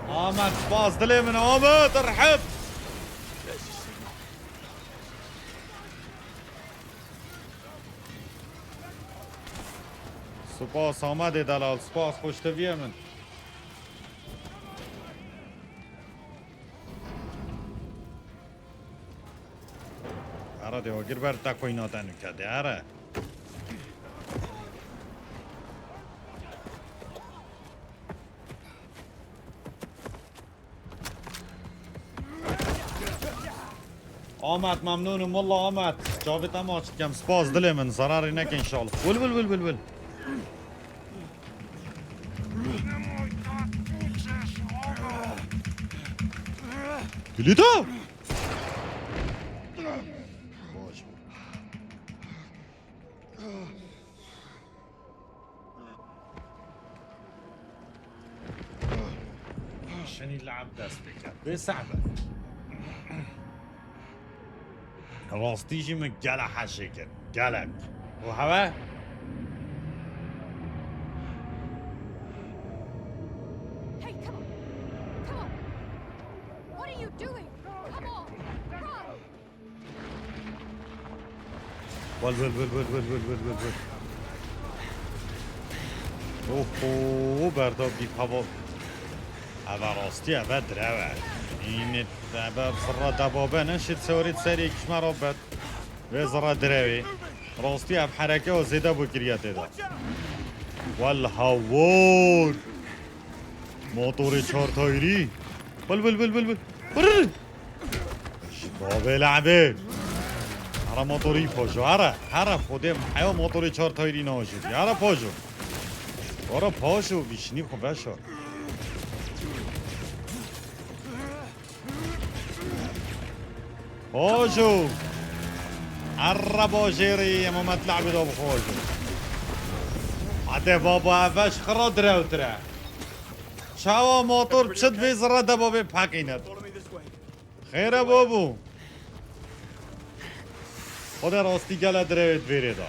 آمد سپاس دل من آمد ارحب There's your signal. سپاس آمده دلال سپاس خوشتویه من اره دیوگیر بر تکویناتن کده اره آمد ممنونم والله آمد جاوید هم آچید کم سپاس دل من ضراری نکن انشالله ول کلیتا باش شنی لعب دست بکرد به صعبه راستیشی من گله حشه کرد گلک و هوا Hey, come on! Come on! What are you doing? Come on! Run! ول اوه برداب دیپ هوا اول راستی اول دروه این اول سرا دبابه نشید سوارید سری کشمه را بد و زرا دروه راستی اف حرکه و زیده بکریت دا والهوار موتور 4 تایری ول شبابه لعبه هره موتوری پاشو هره خودم حیا موتور 4 تایری ناشد هره پاشو برو پاشو بیشنی خب بشو پاشو هره باشیری اما مطلع بدا بخواشو عده بابا افش خرا درو تره شوا موتور بشد بیزره دبابه پاکیند خیره بابو خود راستی گله دروید بیره دا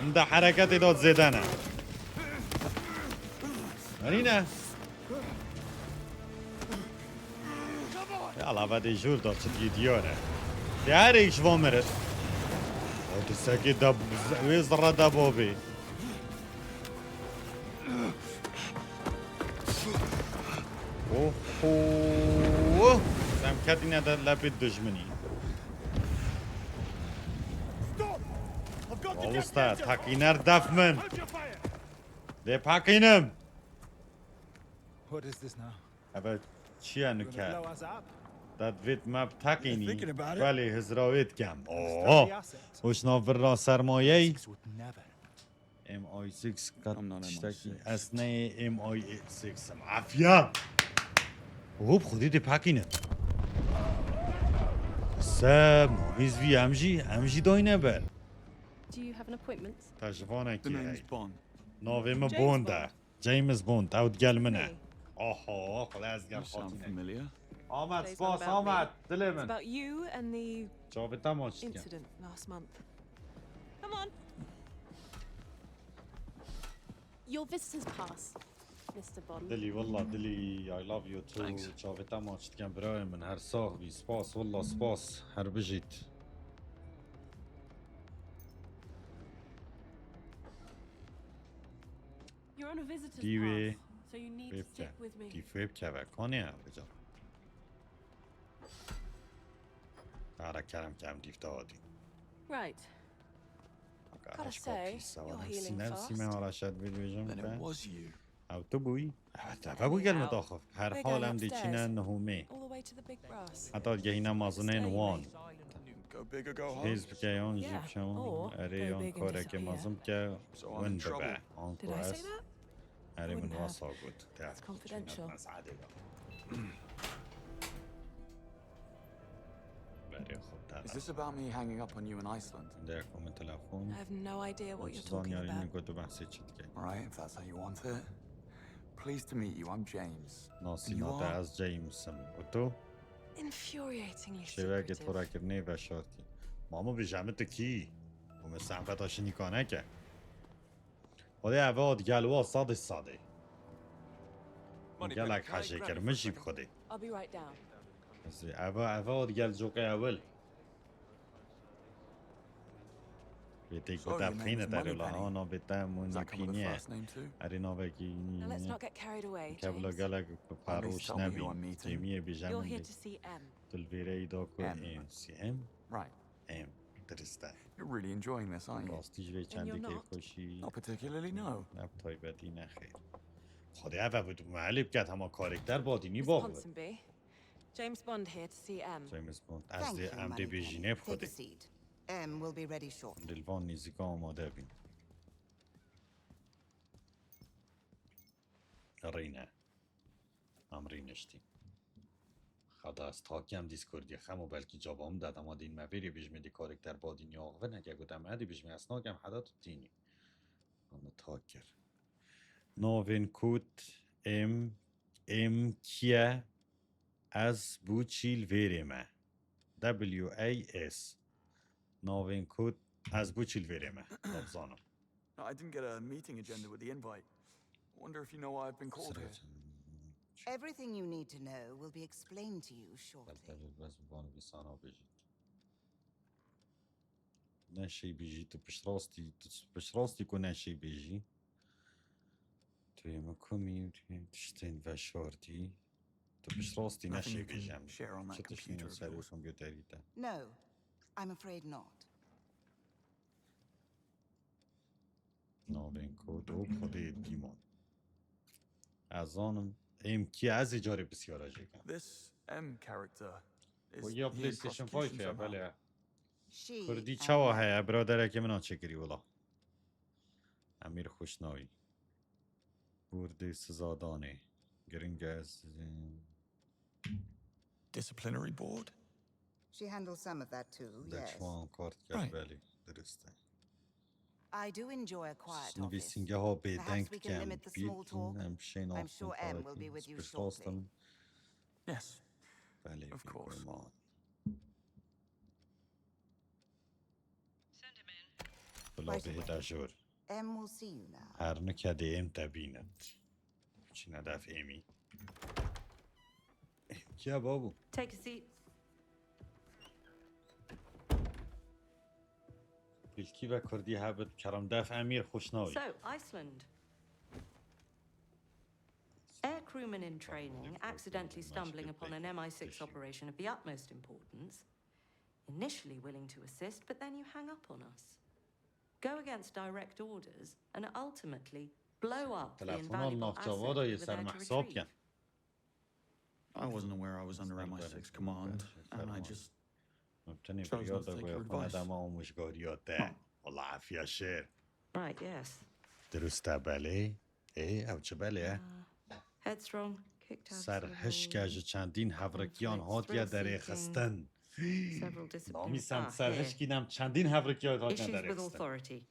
انده حرکت داد زدنه اینه علاوه دیجور داد چه دیاره دیار ایش وامرد او ساکی دب ویزره دبابه اوه سمکتی نده لبی دجمنی Stop! I've got the Almost there. detonator. Takiner Duffman. Hold your fire. ده پاکینم What is this now? اول چی انو Gonna کرد blow us up? داد وید مب تاکینی Thinking about it. ولی هزراوید کم Study اوه assets. وشناور را سرمایه Six would never. MI6 I'm not تشتکی MI6. اسنه MI6 عافیه خوب خودی ده پاکینه سب ماهیز وی همجی دای نبر Do you have an appointment? تشفانه The name's کی Bond. ناویم James بونده Bond. جیمز بوند اوت گل Me. منه آها خلاص گل You sound خاطینه familiar. آمد Today's سپاس one about آمد me. دل It's من about you and the جاوید تماش کن incident last month. Come on. Your visitor's pass, Mr. Bond. دلی والله دلی I love you too Thanks. جاوید تماش کن برای من هر ساغ سپاس والله سپاس هر بجید You're on a visitor's دیوی pass, so you need to فیب stick with me. دی فیب که کنه بجا کارا کرم کم دیفته آدی Right. Gotta say, you're healing سینه fast. حالا شد بیجم Then it بکن was you. او تو بوی تفا بوی گل متاخف هر We're حال going هم دی upstairs. چینه نهومه All the way to the big brass. حتی گهینه مازنه نوان Go big or go home. حزب که آن جیب Yeah, شما or اره go آن big and کاره که disappear. مازم که So I'm ون in trouble. ببه آن Did I say کواس that? اره من Wouldn't have. واسا بود It's confidential. بله خب Is this about me hanging up on you in Iceland? در کامنت تلفن I have no idea what you're چیزان talking یاری about. میگو تو بحثی چید که All right, if that's how you want it. Pleased to meet you. I'm James. ناسی And you ناده are? از جیمسم و تو Infuriatingly شوه که تو secretive. را کرنه و شارتی ماما به جمعت کی و مثل سنفت آشنی کنه که خدا اواد گلوه ساده گلک حشه کرمه جیب خوده I'll be right down. اواد گل جوقه اول بیتی So your کتاب name خینه is در Moneypenny. اولانا بیتا Does مونی that come with a پینیه first name too? اری ناوکی Now let's not get carried away, کبلا James. گلک پروش tell me who I'm نبی meeting. جیمیه You're بیجمن here دی to see M. تلویره ایدا که ام. این سی ام Right. ام درسته You're really enjoying this, aren't you? راستیش به چندی you're که not? خوشی Not particularly, no. نب تایبتی نخیر خدا اوه بود محلی بکرد همه کارکتر بادینی Mr. با بود Ponsonby. James Bond here to see M. جیمز بوند از Thank دی you, ام دی Moneypenny. بیجینه Take a خوده seat. M will be ready shortly. دلوان نیزیگا آماده بین رینه هم رینشتی خدا از تاکی هم دیسکوردی خمو بلکی جابا هم دادم آده این مویری بیجمه دی کارکتر بادینی آقوه نگه گودم عدی بیجمه اسناگم حدا تو تینی همه تاکر ناوین کود ام کیه از بوچیل ویرمه WAS ناوین کود از بوچیل ویرمه لبزانم No, I didn't get a meeting agenda with the invite. I wonder if you know why I've been called here. Everything you need to know will be explained to you shortly. بنڤیسانا بجید نشی بیجی تو پشت راستی که نشی بیجی توی مکمی تشتین و شاردی تو پشت راستی Nothing نشی you can بیجم share on that چه تشتین computer of سر yours. کامپیوتری تا No, I'm afraid not. ناوین کود او خودی دیمان از آنم کی از اجاره بسیار آجیگم This M character is و یا he in پلیستیشن prosecution 5 somehow? بله She کردی and چوا me. هیا برادره که من آچکری ولا امیر خوشناوی بورده سزادانه گرنگ از Disciplinary board? She handles some of that too, yes. دکشوان کارت کرد بله درسته I do enjoy a quiet office. نویسینگه ها به Perhaps دنگ we can کم limit the small بیلتون talk. هم شین I'm sure M will be with you shortly. راستم Yes. بله Of course. بیگمان بلا Right به away. دجور M will see you now. هر نکده ام تبیند چی ندف ایمی کیا بابو Take a seat. بیلکی و کردی هبت کرم دف امیر خوشناوی So, Iceland. Air crewmen in training accidentally stumbling upon an MI6 operation of the utmost importance. Initially willing to assist, but then you hang up on us. Go against direct orders and ultimately Blow up the تلفن invaluable نافجاوا asset را یه with سر there to محساب retrieve. کن. I wasn't aware I was under MI6 command, and I just مبتنی chose not بریاد to take باید your خونه advice. دم آموزگاریات ده. والله عافیه شیر. Right, yes. درسته بله؟ او چه بله؟ Headstrong, kicked out of سرهش the که چندین هفرکیان هاتیه دره خستن. several disciplinary نامیسم سرهش کینم چندین هفرکیان هاتیه issues دره with خستن. authority.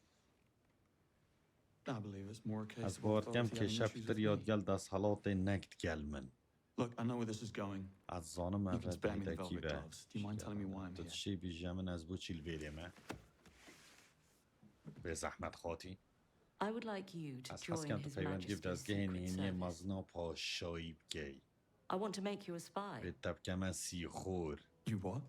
I believe it's more a case از of بارکم authority که having شب issues with تر me. یادگل دست حالات نکت گل من. Look, I know where this is going. از زانم You can اول spare me the بیدکی velvet به. gloves. Do you mind telling me why I'm here? تدشی بیجه من از بو چیل ویرمه. به زحمت خاطی. I would like you to از join حسکم His تو پیوندی Majesty's بدازگه Secret نینی Service. مزنا پاشایی بگی. I want to make you a spy. به تبکه من سی خور. You what?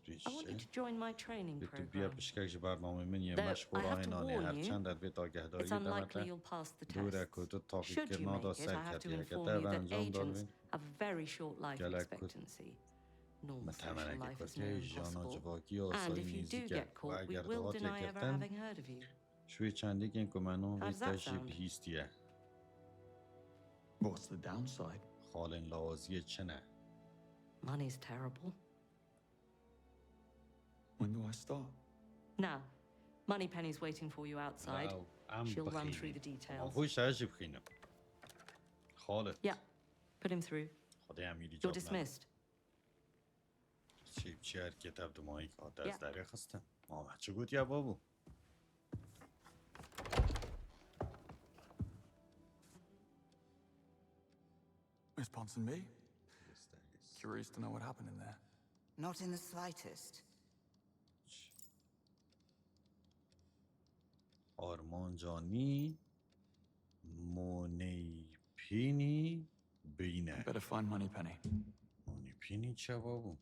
I want you to join my training به تو بیا program. پشکش برنامه من یه Though مشق I have راه to نانی warn هر you, چند در بیت آگهداری It's unlikely دمته you'll pass the دوره tests. کدو تاقی Should you کرنا دا make it, I سر have to کردی اگه inform در you that انجام agents داروین have a very short life گلک کد expectancy. Normal متمنه social اگه life is کتی near جانا impossible. جواکی And آسایی if you نیزی do کرد get و caught, we اگر will دهات deny ever یکرتن having heard of you. شوی چندی که کمانو How does that ویستاشی sound? بهیستیه What's the downside? خالن لوازی چنه Money's terrible. When do I start? Now, Moneypenny's waiting for you outside. لاو ام She'll run through the بخینی details. خوش سرشی بخینم خالت Yeah, put him through. خدای امیری You're جاب ندارم dismissed. چی حرکت دمایی که از Yeah. دره خستم آمد چه گوت یا بابو Miss Ponsonby? Curious to know what happened in there. Not in the slightest. آرمان جانی مونی پینی بینه Better find Moneypenny. مونی پینی چه بابو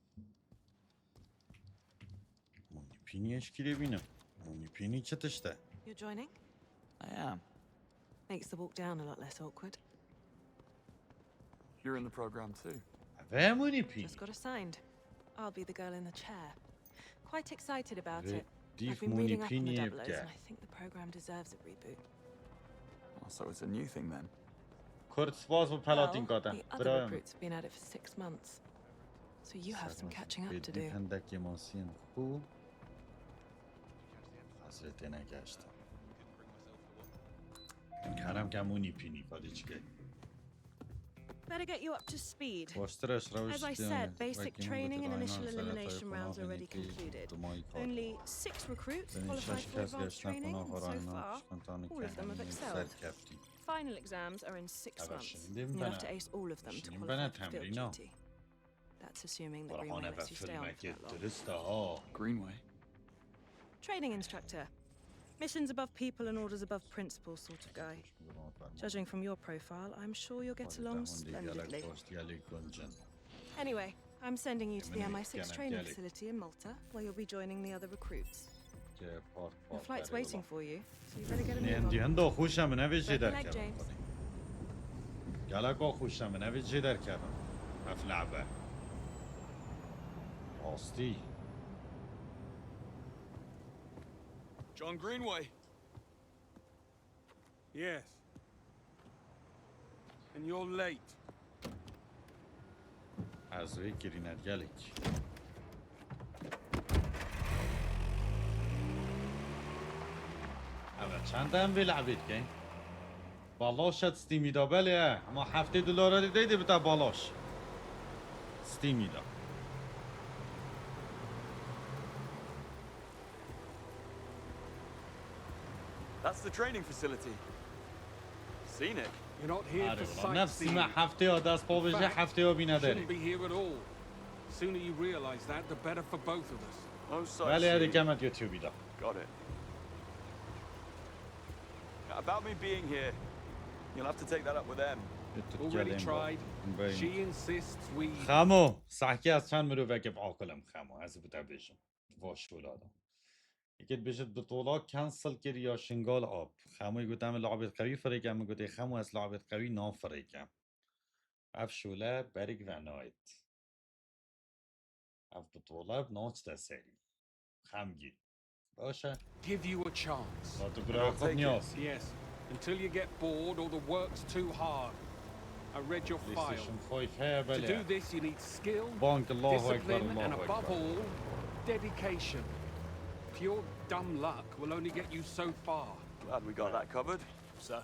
مونی پینی اشکیره بینم مونی پینی چه تشته You're joining? I am. Makes the walk down a lot less awkward. You're in the program too. اوه مونی پینی Just got assigned. I'll be the girl in the chair. Quite excited about it. I've دیف been مونی reading up on the پینی double O's ابگه and I think the program deserves a reboot. Oh, so it's a new thing then. کرد سپاس و پلاتین Well, کاتن the other recruits have been at it for 6 months. So you have some catching up to do. هندک ماسین خوب حضرت نگشتم کرم که مونی پینی پالی چگه Better get you up to speed. باشترش روش As I said, basic training and initial elimination rounds already concluded. Only 6 recruits qualified for advanced training, and so far, all of them have excelled. Final exams are in 6 months. You'll have to ace all of them to qualify for field duty. That's assuming that Greenway lets you stay on for that long. Greenway? Training instructor. Missions above people and orders above principle sort of guy. Judging from your profile, I'm sure you'll get along splendidly. Anyway, I'm sending you to the MI6 training facility in Malta, where you'll be joining the other recruits. Your flight's waiting for you, so you better get a move on. هندو خوشم نویجی در Broken leg, کردم James. گلکا خوشم نویجی در کردم اف لعبه راستی John Greenway. Yes. And you're late. از روی گرینر گلک اما چند هم بلعبید که بالاش شد ستیمی دا بله اما $70 دیده بتا بالاش ستیمی دا That's the training facility. Seen it. You're not here for نفسی من sightseeing. هفته ها دست پا بشه هفته ها بی You نداری shouldn't be here at all. The sooner you realize that, the better for both of us. No بله هده sightseeing. کمت یوتیوبی دا Got it. About me being here, you'll have to take that up with them. Already tried. She insists we... خمو سحکی از چند مرو وکف عاقلم خمو هزی بوده بیشم واش ولادم یکت بشد بطولا کنسل کری یا شنگال آب خموی گوتم لعبت قوی فریکم گوته خمو از لعبت قوی ناف فریکم اف شوله برگ و نایت اف بطولا بناچ تسری خمگی باشه Give you a chance. با تو برای خود نیاز Yes. until you get bored or the work's too hard. I read your file. To do this, you need skill, discipline, and above all, dedication. Pure dumb luck will only get you so far. Glad we got that covered, sir.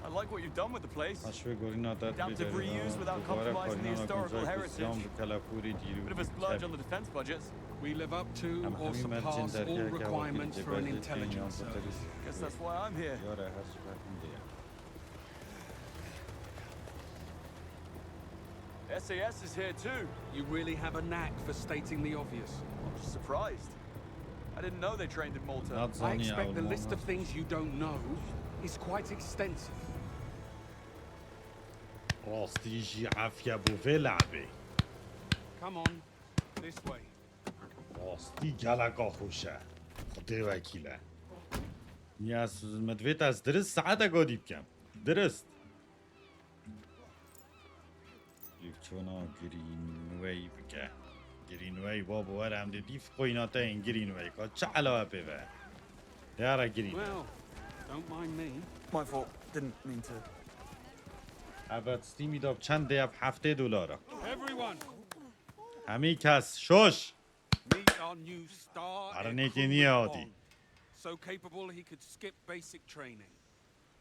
I like what you've done with the place. Adaptive reuse without compromising the historical heritage. Bit of a splurge on the defense budgets. We live up to or surpass all requirements for an intelligence service. Guess that's why I'm here. SAS is here too. You really have a knack for stating the obvious. I'm just surprised. I didn't know they trained in Malta. I expect the list of things you don't know is quite extensive. راستیجی عافیه بوفه لعبه. Come on, this way. راستی گلگا خوشه. خدای وکیله. نیاز مدویت از درست ساعت اگادی بکم. درست. چونا گرینوی بکه. گرینوی بابا ورم دیف قویناتا این گرینوی که چه علاوه بیوه. دیاره گرینوی. Well, don't mind me. My fault. Didn't mean to. اول ستیمی داب چند دیب $70. Everyone, همی کس شش. meet our new star. Arnetini Audi. So capable he could skip basic training.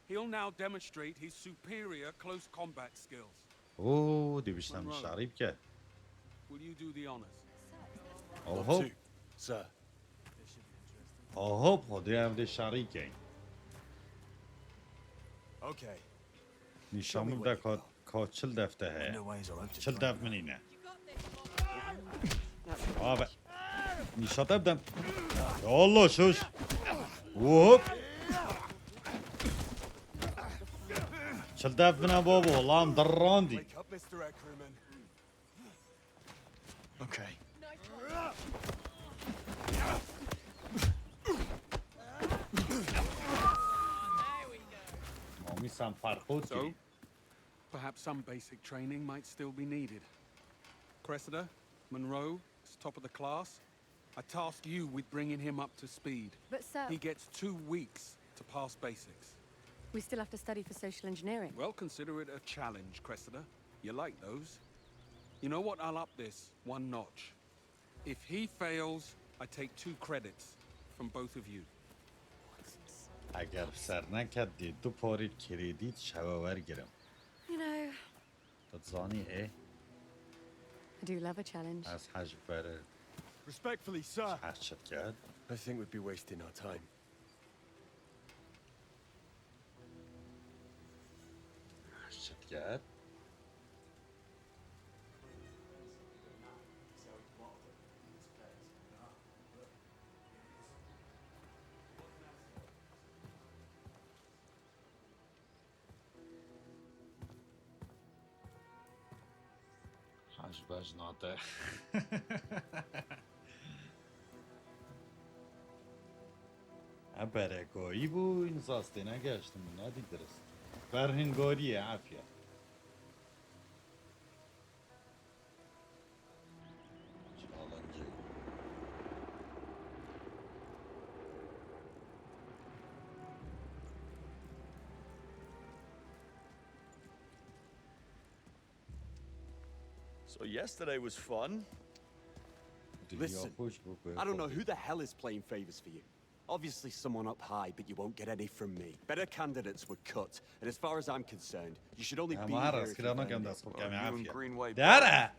He'll now demonstrate his superior close combat skills. اوه دیوشتم شریف که. Will you do the honors? آهو. Sir. آهو پادری هم ده شریکه. Okay. نیشامون ده که چل دفته هه. چل دفت منینه. آبه. نیشاته بدم. الله شوش. ووب. چل دفت منه بابا والله هم دراندی. Okay. مامی سم فرقود So, perhaps some basic training might still be needed. Cressida, Monroe, is top of the class. I task you with bringing him up to speed. But sir, He gets 2 weeks to pass basics. we still have to study for social engineering. Well, consider it a challenge, Cressida. You like those. You know what? I'll up this 1 notch. If he fails, I take 2 credits from both of you. اگر سر نکردی 2 پاری کردیت شواور گرم. You know, تزانی I do love a challenge. از حج بره Respectfully, sir. حج شد کرد. I think we'd be wasting our time. حج شد کرد. حج بجناته. برگایی بو این ساسته نگشتم ندی درست. برهنگاریه عافیه. So yesterday was fun. Listen, I don't know who the hell is playing favors for you. Obviously someone up high, but you won't get any from me. Better candidates were cut, and as far as I'm concerned, you should only be here if you've earned it. داره.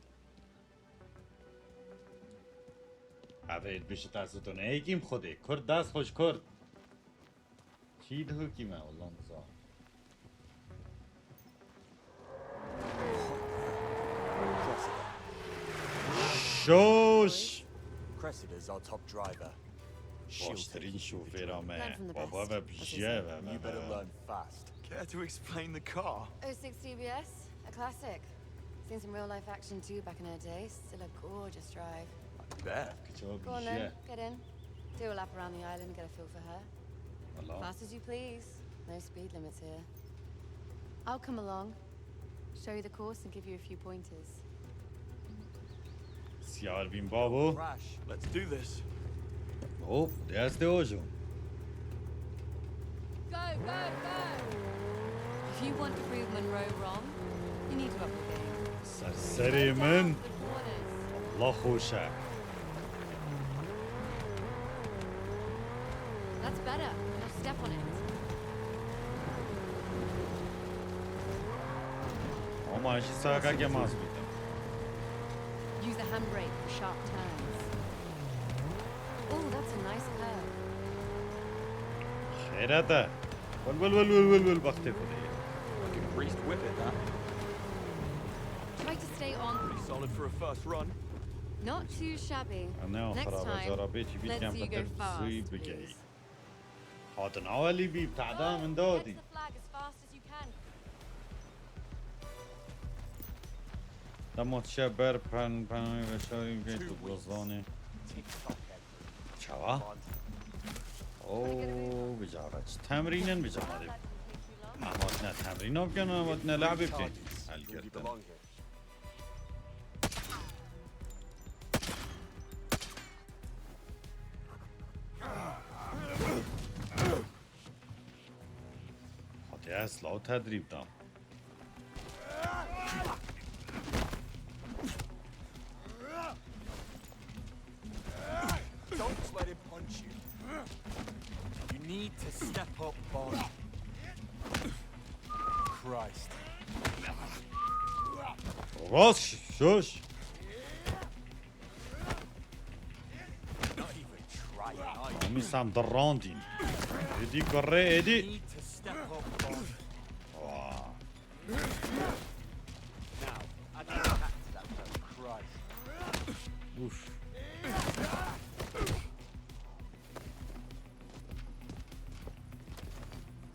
اوید بشه دستتون ایگیم خوده. کرد دست خوش کرد. چی ده حکیمه والله نزا. شوش. Cressida's our top driver. خوشترین شوفرامه. بابا و بیشه و You better learn fast. Care to explain the car? 06 CBS, a classic. Seen some real life action too back in her day. Still a gorgeous drive. Bet. Go on then, get in. Do a lap around the island, get a feel for her. Fast as you please. No speed limits here. I'll come along, show you the course and give you a few pointers. سیار بین بابو. Let's do this. Oh, دست هجوم. Go, go, go! If you want to prove Monroe wrong, you need to up the game. سرسری من. الله خوشه. That's better. Now step on it. اما اشی ساقا که ماز بیدم. Use the handbrake for sharp turns. Oh, that's a nice curve. خیرته. ول وقتی کنی. Priest whip it, that. Try to stay on. Pretty solid for a first run. Not too shabby. نه Next خرابه time, جرابه چی بید let's کم see you پتر go fast, زوی بگهی. please. حاضر نوالی بی تعدام من دادی. Get to the flag as fast as you can. دمت شبر پناهی و شاری که تو بزانه. چوا؟ اوه بجارت تمرینن بجامده. امات نه تمرین ها بکن امات نه لعبه بکن. حل کردن. حاطی اصلا و تدریب دام. Don't let him punch you. You need to step up, Bond. Christ. راست شوش. Not even trying. امی سام دراندین. ایدی کره ایدی. You need to step up, Bond. Now, add your attack to that first. Christ. Oof.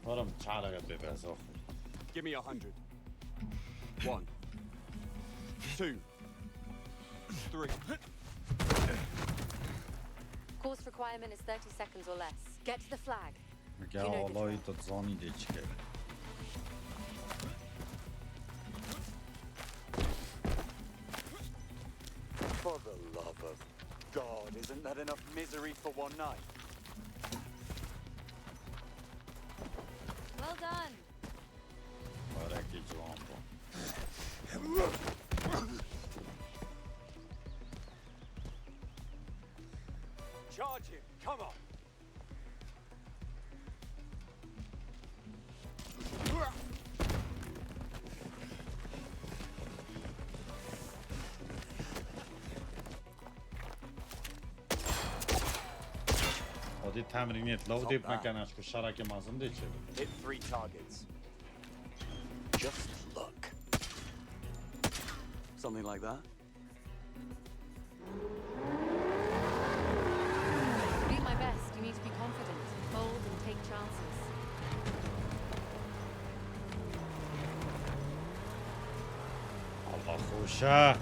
هرم تعالى قبل بس أخو. Give me 100. 1, 2, 3. Course requirement is 30 seconds or less. Get to the flag. میگه والله تتزانی دی چی کرد. For the love of God, isn't that enough misery for one night? Well done. بارکی جوان با. Charge him, come on! هادی تمرینیت لو دیپ مکنش که شرک مازم دی چه بود. Hit 3 targets. Just look. Something like that? Be my best. You need to be confident, bold, and take chances. الله خوشه.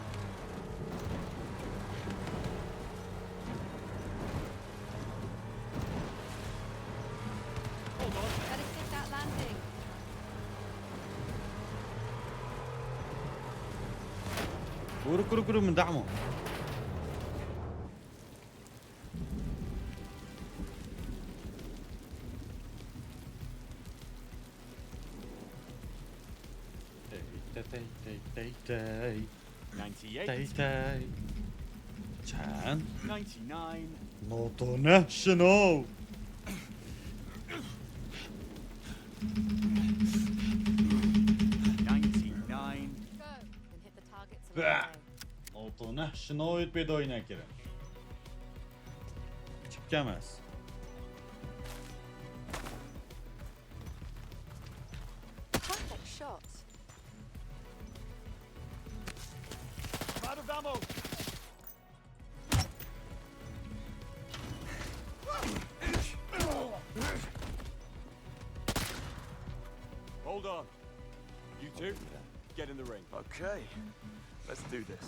Better stick that landing. كرو من دعمه. تي 98. چند؟ 99. نوتونه شنو؟ 99. Go and hit the targets along the way. نوتونه شنوید پیدایی نکرم. چی کم است؟ Perfect shot. Out of ammo! Hold on. You two, get in the ring. Okay, let's do this.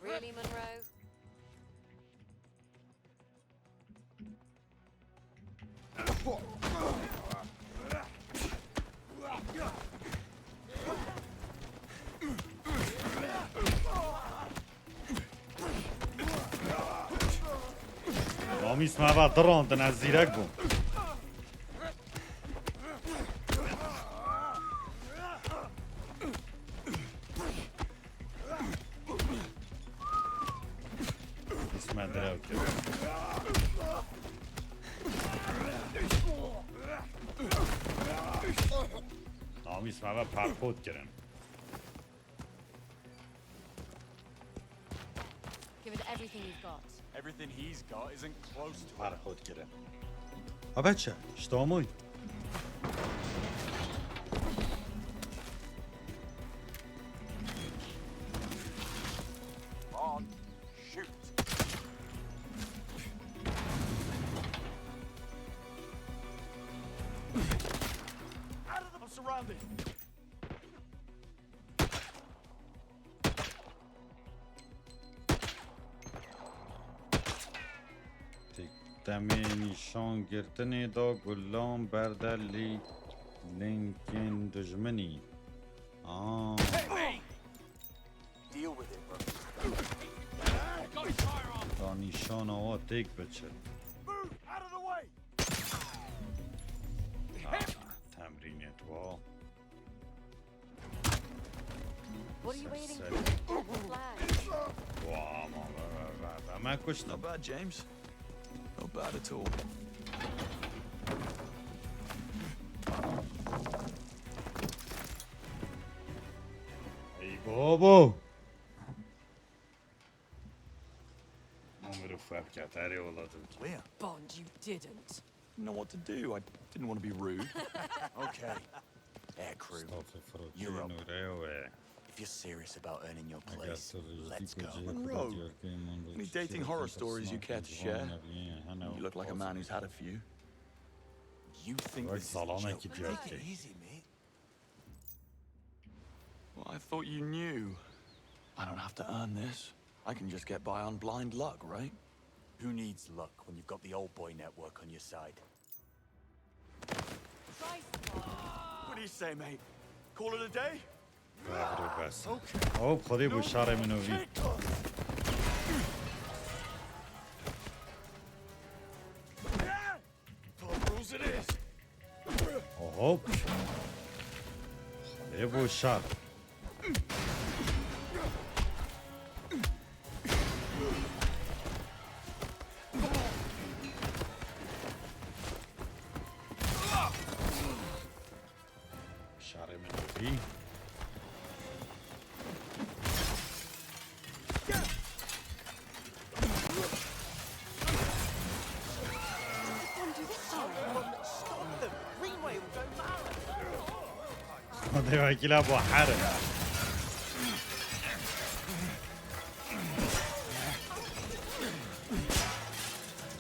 Really, Monroe? آمیس ما بعد دراندن از زیرک بوم اسمع دراو کرد آمیس ما بعد پرخود کردن Give it everything you've got. Everything he's got isn't close to پرخود کردن ها بچه اشتاموی on. Shoot. Out of the... I'm surrounded. دمه نیشان گرتنه دا گلان برده لی لینکن دجمنی Deal with it, bro. دا نیشان آوا تیک بچه Move out of the way. تمرینت وا What are you waiting for? Get the flag. واه ما من کشتم Not bad, James. Not bad at all. ای بابا عمر فهم کتری اولادم Leah, Bond, you didn't. you know what to do. I didn't want to be rude. Okay. Air crew, you're up. If you're serious about earning your place, let's go. Monroe, any dating horror stories you care to share? You look like a man who's had a few. You think this is a joke? Take it easy, mate. Well, I thought you knew. I don't have to earn this. I can just get by on blind luck, right? Who needs luck when you've got the old boy network on your side? What do you say, mate? Call it a day? بس اوه خودی بوشاره منوی اوه خودی بوشار بوشاره منوی خودی وکیل با حره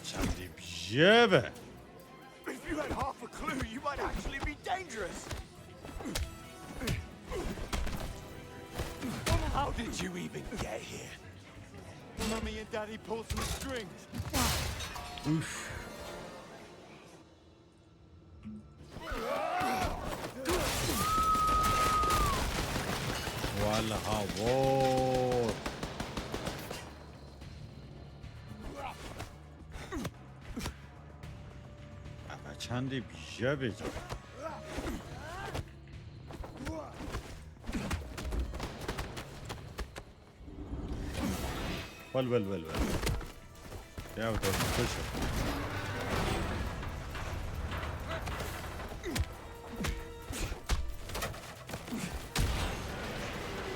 چندی بیجبه If you had half a clue, you might actually be dangerous. How did you even get here? Mummy and Daddy pulled some strings. Oof. والهوار اما چندی بیجه بیجه ول یا بودم کشم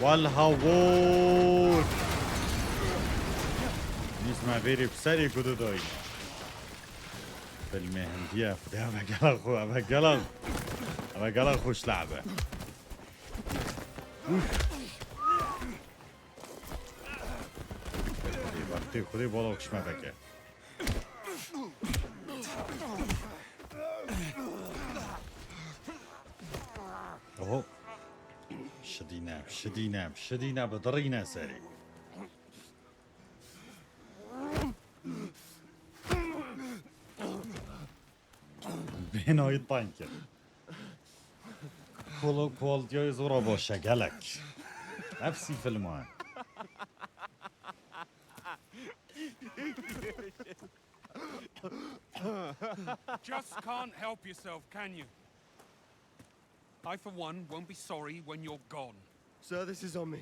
والهوار نیست ما بیری بسری کدو دایی بالمهندية ده أبا قلق خوش لعبة خدي بالا وش ما بكى أهو شدينا بضرينا سري بینایی تانکر کوالتیای زورا با شگلک نفسی فیلم ها Just can't help yourself, can you? I, for one, won't be sorry when you're gone. Sir, this is on me.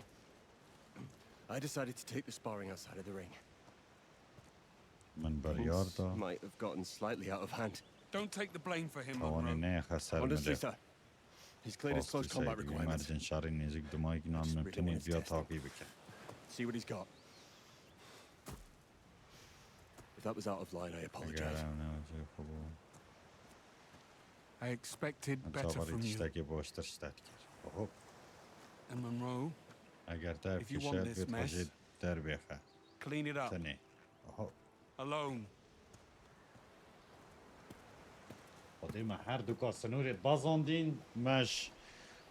I decided to take the sparring outside of the ring. Things might have gotten slightly out of hand. Don't take the blame for him, Monroe. Honestly, sir, he's cleared his close combat requirements. See what he's got. If that was out of line, I apologize. I expected better from you. And Monroe, if you want this mess, clean it up. Alone. قدیم هر دو کاسه نورت بازاندین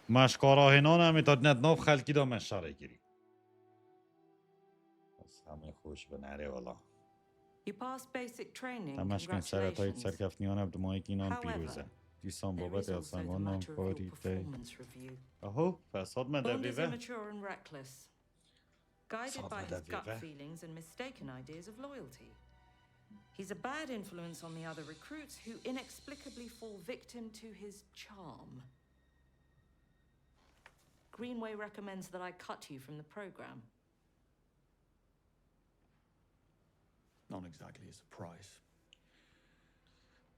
مش کاراهنان همی تا ندناف خلکی دا مش شاره گیری بس همه خوش بنره والا همش کن سرطایت سرکفتنیان هم دمایی که اینان پیروزه دیسان بابت السنگان نام کاری تی اهو فساد من در بیوه guided by his gut feelings and mistaken ideas of loyalty. He's a bad influence on the other recruits who inexplicably fall victim to his charm. Greenway recommends that I cut you from the program. Not exactly a surprise.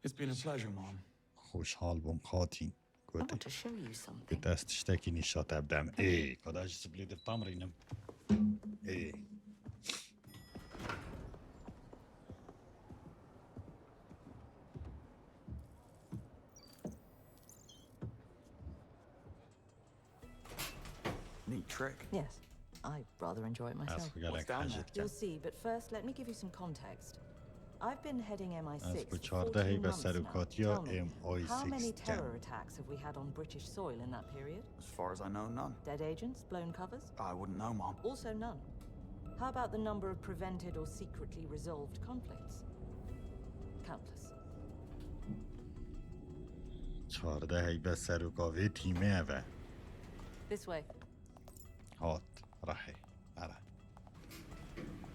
It's been a pleasure, Mom. خوشحال بوم خاطین I want to show you something. به دستش تکی نیشات ابدم ای کداش سبلید تمرینم ای Neat trick. Yes, I rather enjoy it myself. What's down there? You'll see, but first let me give you some context. I've been heading MI6 for 14 months now. Tell me, MI6 how many terror attacks have we had on British soil in that period? As far as I know, none. Dead agents, blown covers? I wouldn't know, Mom. Also none. How about the number of prevented or secretly resolved conflicts? Countless. 14 بس سر و کاوه تیمه اوه This way. هات راحي أرى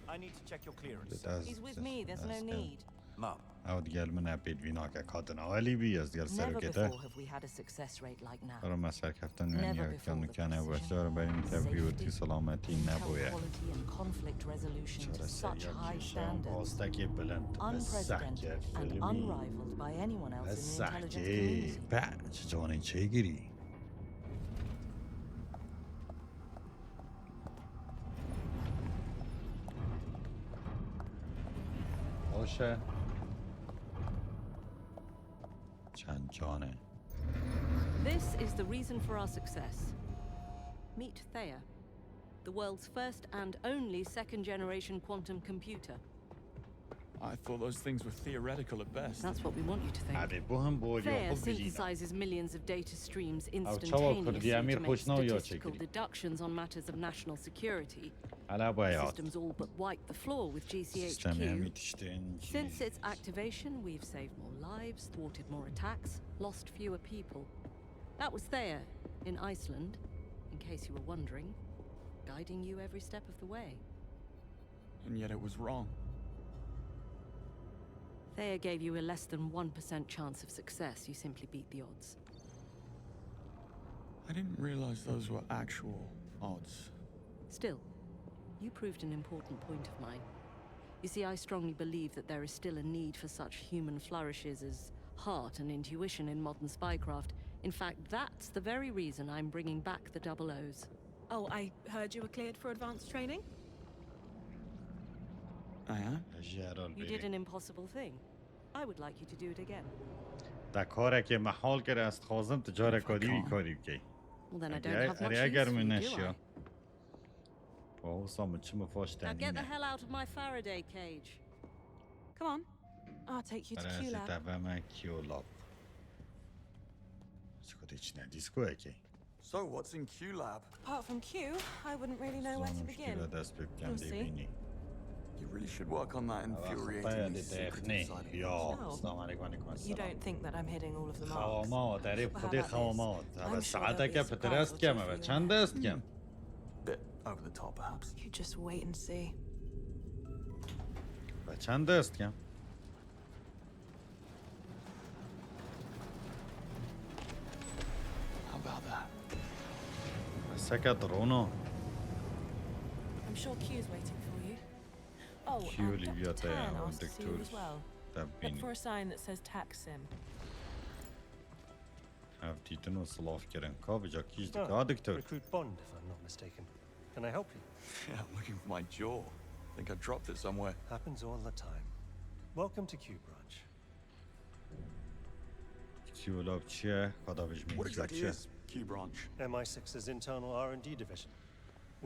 I need to check your clearance. He's with me, there's no need. Mom. أو ديال من أبيد فيناك كاتنا أولي بيز ديال سر Never وكتا before have we had a success rate like now. أرى ما سر كفتن من يكون كان وشدار بين تبيوتي سلامتي نبويا Quality and conflict resolution to such high standards. أستكي بلند Unprecedented and unrivaled by anyone else in the intelligence community. بعد جواني چيگيري باشه چند جانه This is the reason for our success. Meet Tەyە, the world's first and only second-generation quantum computer. I thought those things were theoretical at best. That's what we want you to think. Tەyە synthesizes millions of data streams instantaneously to make statistical deductions on matters of national security. The systems all but wipe the floor with GCHQ. Since its activation, we've saved more lives, thwarted more attacks, lost fewer people. That was Tەyە in Iceland, in case you were wondering, guiding you every step of the way. And yet it was wrong. Tەyە gave you a less than 1% chance of success. You simply beat the odds. I didn't realize those were actual odds. Still, you proved an important point of mine. You see, I strongly believe that there is still a need for such human flourishes as heart and intuition in modern spycraft. In fact, that's the very reason I'm bringing back the double O's. Oh, I heard you were cleared for advanced training? I am? You did an impossible thing. I would like you to do it again. در کاری که محال کرده است خوازم تجاره کاری کاری بکی. Well, then I don't have much use for you, do I? Now get the hell out of my Faraday cage. Come on. I'll take you to Q-Lab. So, what's in Q-Lab? Apart from Q, I wouldn't really know where to begin. You'll see. You really should work on that infuriating secretive side of yourself. You don't think that I'm hitting all of the marks? خوامات تعریف خودی خوامات اول ساعته که پترست کم اول چند است کم Bit over the top, perhaps. You just wait and see. و چند است کم سكت رونا I'm sure Q's waiting for you. Oh, Q and اللي Dr. بيعطيها Tan asked to see you والدكتور as well. Look تابيني for a sign that says Taksim. هفتيتنو سلاف كرن كابجا كيش دكا دكتور Recruit Bond, if I'm not mistaken. Can I help you? Yeah, I'm looking for my jaw. I think I dropped it somewhere. Happens all the time. Welcome to Q Branch. Q لاب چیه؟ خدا بهش What میگه exactly چیه؟ is Q branch? MI6's internal R&D division.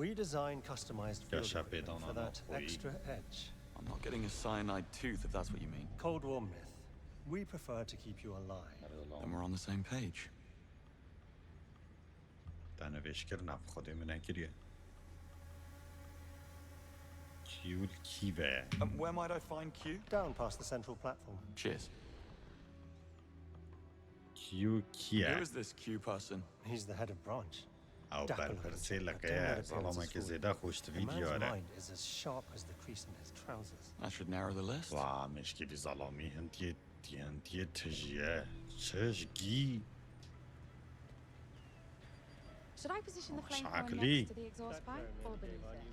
We design customized field equipment for that extra edge. I'm not getting a cyanide tooth, if that's what you mean. Cold War myth. We prefer to keep you alive. Then we're on the same page. تنویش کردن خدا من نکریه Q کیوه Where might I find Q? Down past the central platform. Cheers. Q کیه؟ Who is this Q person? He's the head of branch. او برپرسی لکه سلامه که زیده خوشت The man's ویدیاره mind is as sharp as the crease in his trousers. That should narrow the list. و مشکلی ظلامی هنتیه تجیه چشگی Should I position the flamethrower عقلی next to the exhaust pipe or beneath it?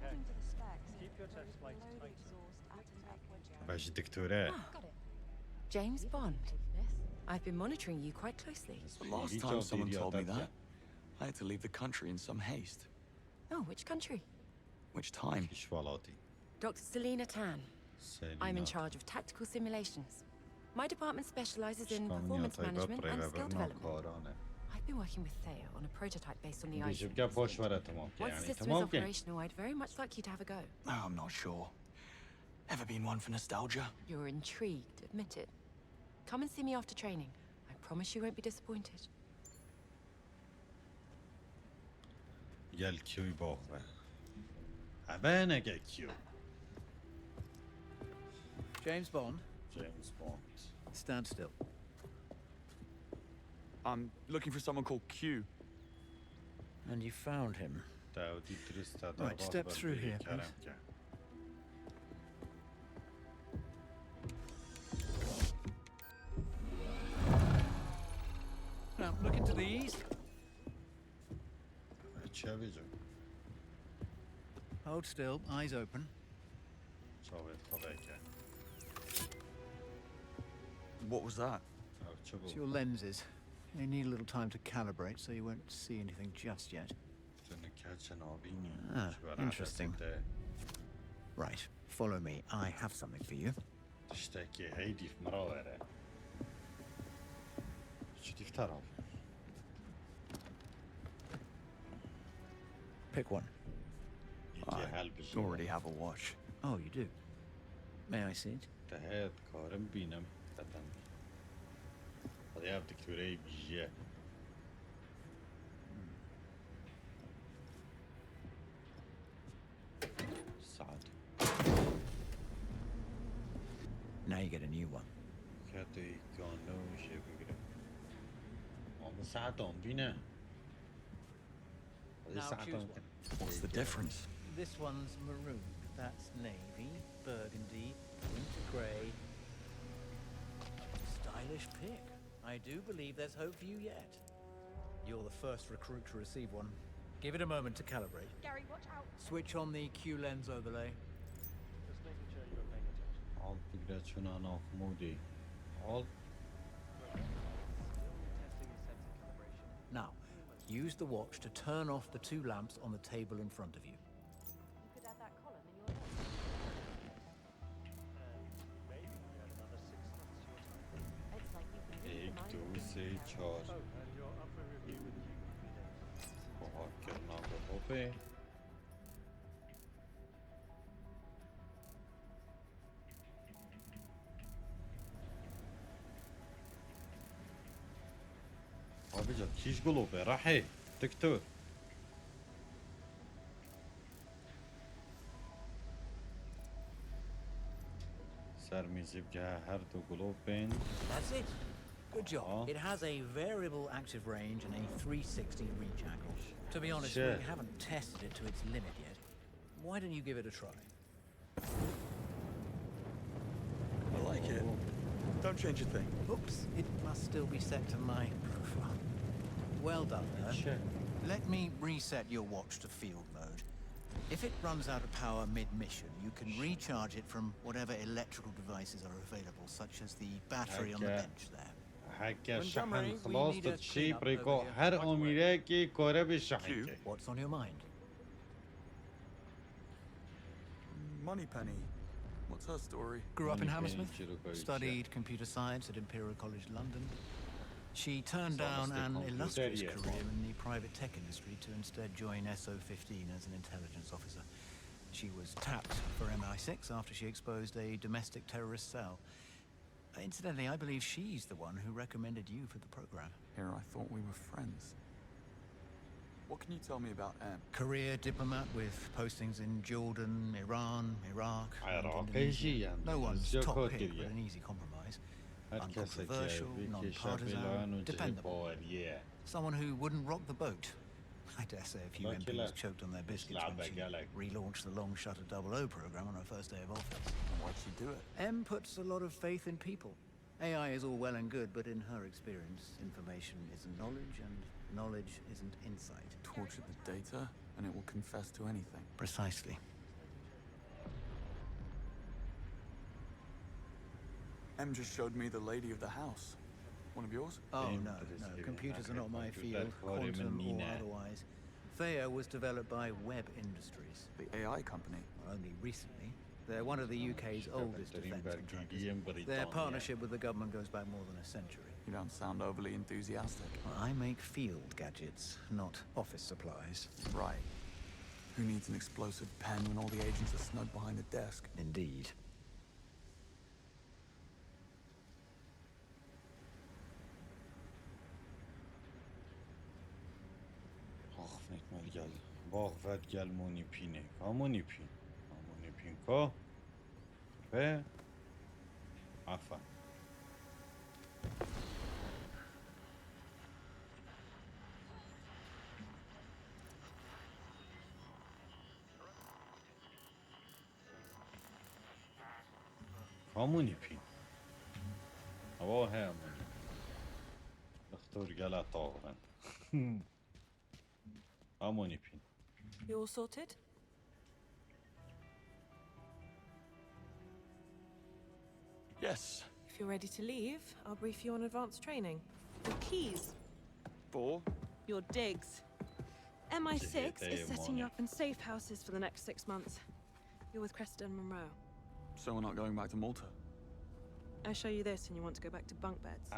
According to the specs, Keep your text below lights the tight. exhaust at an upward angle. باش دکتوره Got it. James Bond. I've been monitoring you quite closely. The last time someone told me that, I had to leave the country in some haste. Oh, which country? Which time? کشوالاتي Dr. Selina Tan. I'm in charge of tactical simulations. My department specializes in performance management and skill development. I've been working with Tەyە on a prototype based on the بیش item. بگه باش وره تمام که Once the یعنی system is تمام که operational, I'd very much like you to have a go. Oh, I'm not sure. Ever been one for nostalgia? You're intrigued, admit it. Come and see me after training. I promise you won't be disappointed. گل کیوی باخره اوه نگه کیو James Bond, James Bond stand still. I'm looking for someone called Q. And you found him. داودی درست Right, step through here, کردم please. که Now, look into the east. چه بیجا Hold still, eyes open. چاوید خواه که What was that? چه It's بود your lenses. They need a little time to calibrate, so you won't see anything just yet. تونه که نابینی Interesting. Right, follow me. I have something for you. تشتکی هیدیف مراوره چه دیف طرف Pick one. I already have a watch. Oh, you do? May I see it? تهید کارم بینم قطعا خدا یه دکتوره بیجیه ساعت Now you get a new one. که توی گانوشه بگیرم اما ساعت هم بینه Now choose one. What's the difference? This one's maroon. That's navy, burgundy, winter grey. Stylish pick. I do believe there's hope for you yet. You're the first recruit to receive one. Give it a moment to calibrate. Gary, watch out. Switch on the Q lens overlay. Just making sure you're paying attention. حال بگیره چون آناخ مودی حال Testing the sensor calibration. Now, use the watch to turn off the two lamps on the table in front of you. You could add that column in your notes. And maybe add another 6 months to your time. It's like you've been reading یک the mind دو of the سه چهار Oh, and you're up for review with Q in 3 days. بها کرنا به بابه بابا جد کیش قلوبه راحي دكتور سر میزی بگه هر دو قلوب بین That's it. Good job. It has a variable active range and a 360 reach angle. To be honest, Sure. we haven't tested it to its limit yet. Why don't you give it a try? I like it. Don't change a thing. Oops, it must still be set to my profile. Well done, there. Sure. Let me reset your watch to field mode. If it runs out of power mid-mission, you can recharge it from whatever electrical devices are available, such as the battery on the bench there. هكا شحن خلاص شي بريكو هر أميراكي كورة بالشحن. What's on your mind? Moneypenny. What's her story? Grew up in Hammersmith, studied computer science at Imperial College London. She turned down an illustrious career in the private tech industry to instead join SO-15 as an intelligence officer. She was tapped for MI6 after she exposed a domestic terrorist cell. Incidentally, I believe she's the one who recommended you for the program. Here, I thought we were friends. What can you tell me about Em? Career diplomat with postings in Jordan, Iran, Iraq, and Indonesia. No one's top pick, but an easy compromise. Uncontroversial, non-partisan, dependable. Someone who wouldn't rock the boat. I dare say a few MPs choked on their biscuits when she relaunched the long-shutter 00 program on her first day of office. Why'd she do it? M puts a lot of faith in people. AI is all well and good, but in her experience, information isn't knowledge, and knowledge isn't insight. Torture the data, and it will confess to anything. Precisely. Em just showed me the lady of the house. One of yours? Oh, no. Computers are not my field, quantum or otherwise. Tەyە was developed by Web Industries. The AI company? Only recently. They're one of the UK's oldest defense contractors. Their partnership with the government goes back more than a century. You don't sound overly enthusiastic. Well, I make field gadgets, not office supplies. Right. Who needs an explosive pen when all the agents are snug behind a desk? Indeed. باغ ود گل مونی پینه کامونی پین کامونی پین کا به عفا کامونی پین هوا همونی دختور گل طاغن کامونی پین. You all sorted? Yes. If you're ready to leave, I'll brief you on advanced training. Your keys. For? Your digs. MI6 is setting you up in safe houses for the next 6 months. You're with Cressida and Monroe. So we're not going back to Malta? I show you this and you want to go back to bunk beds.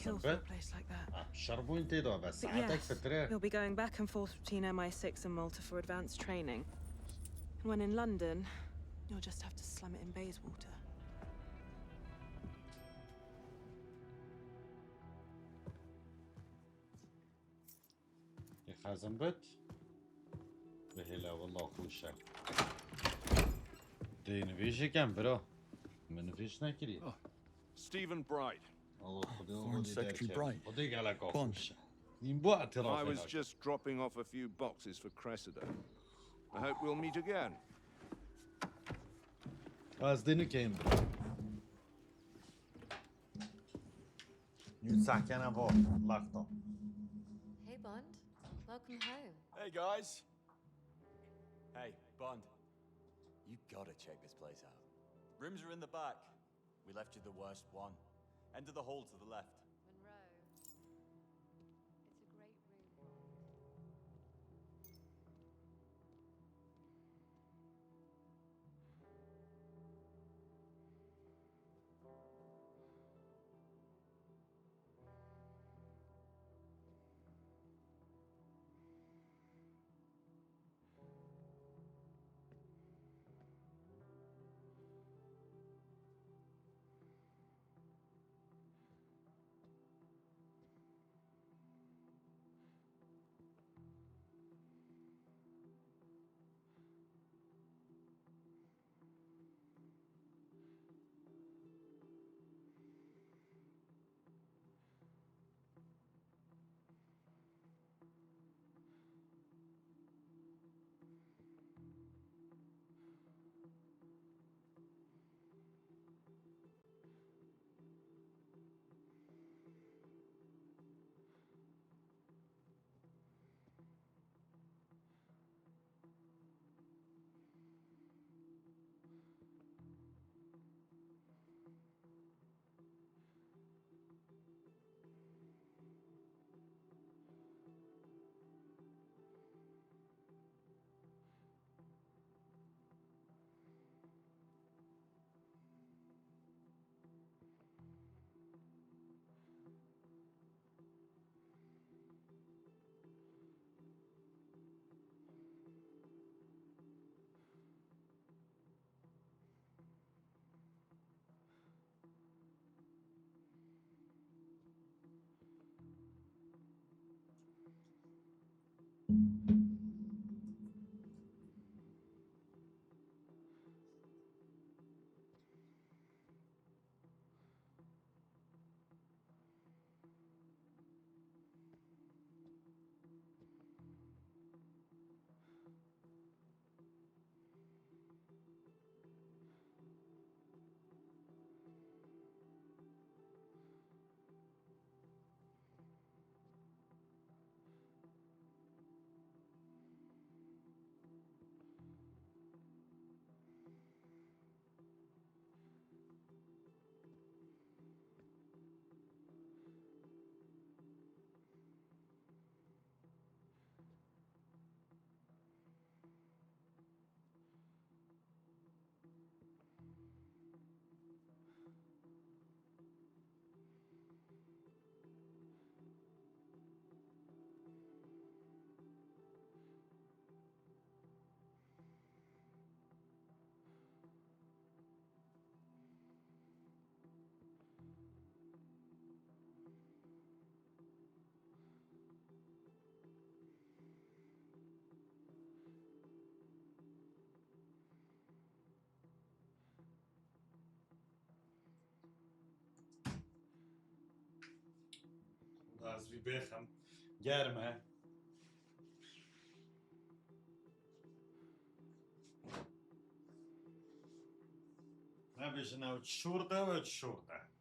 Kill for a place like that. But yes, you'll be going back and forth between MI6 and Malta for advanced training. And when in London, you'll just have to slam it in Bayswater. خازن بت بهلا والله خوشك دينويش كم برا من فيش نكري Stephen Bright. Foreign Secretary Bright. Bond. I was just dropping off a few boxes for Cressida. I hope we'll meet again. Az deni came. You sakana vo lakto. Hey Bond, welcome home. Hey guys. Hey Bond, you gotta check this place out. Rooms are in the back. We left you the worst one. Enter the hall to the left. Monroe. It's a great room. از بی بخم گرمه نه بشنه و شورده و شورده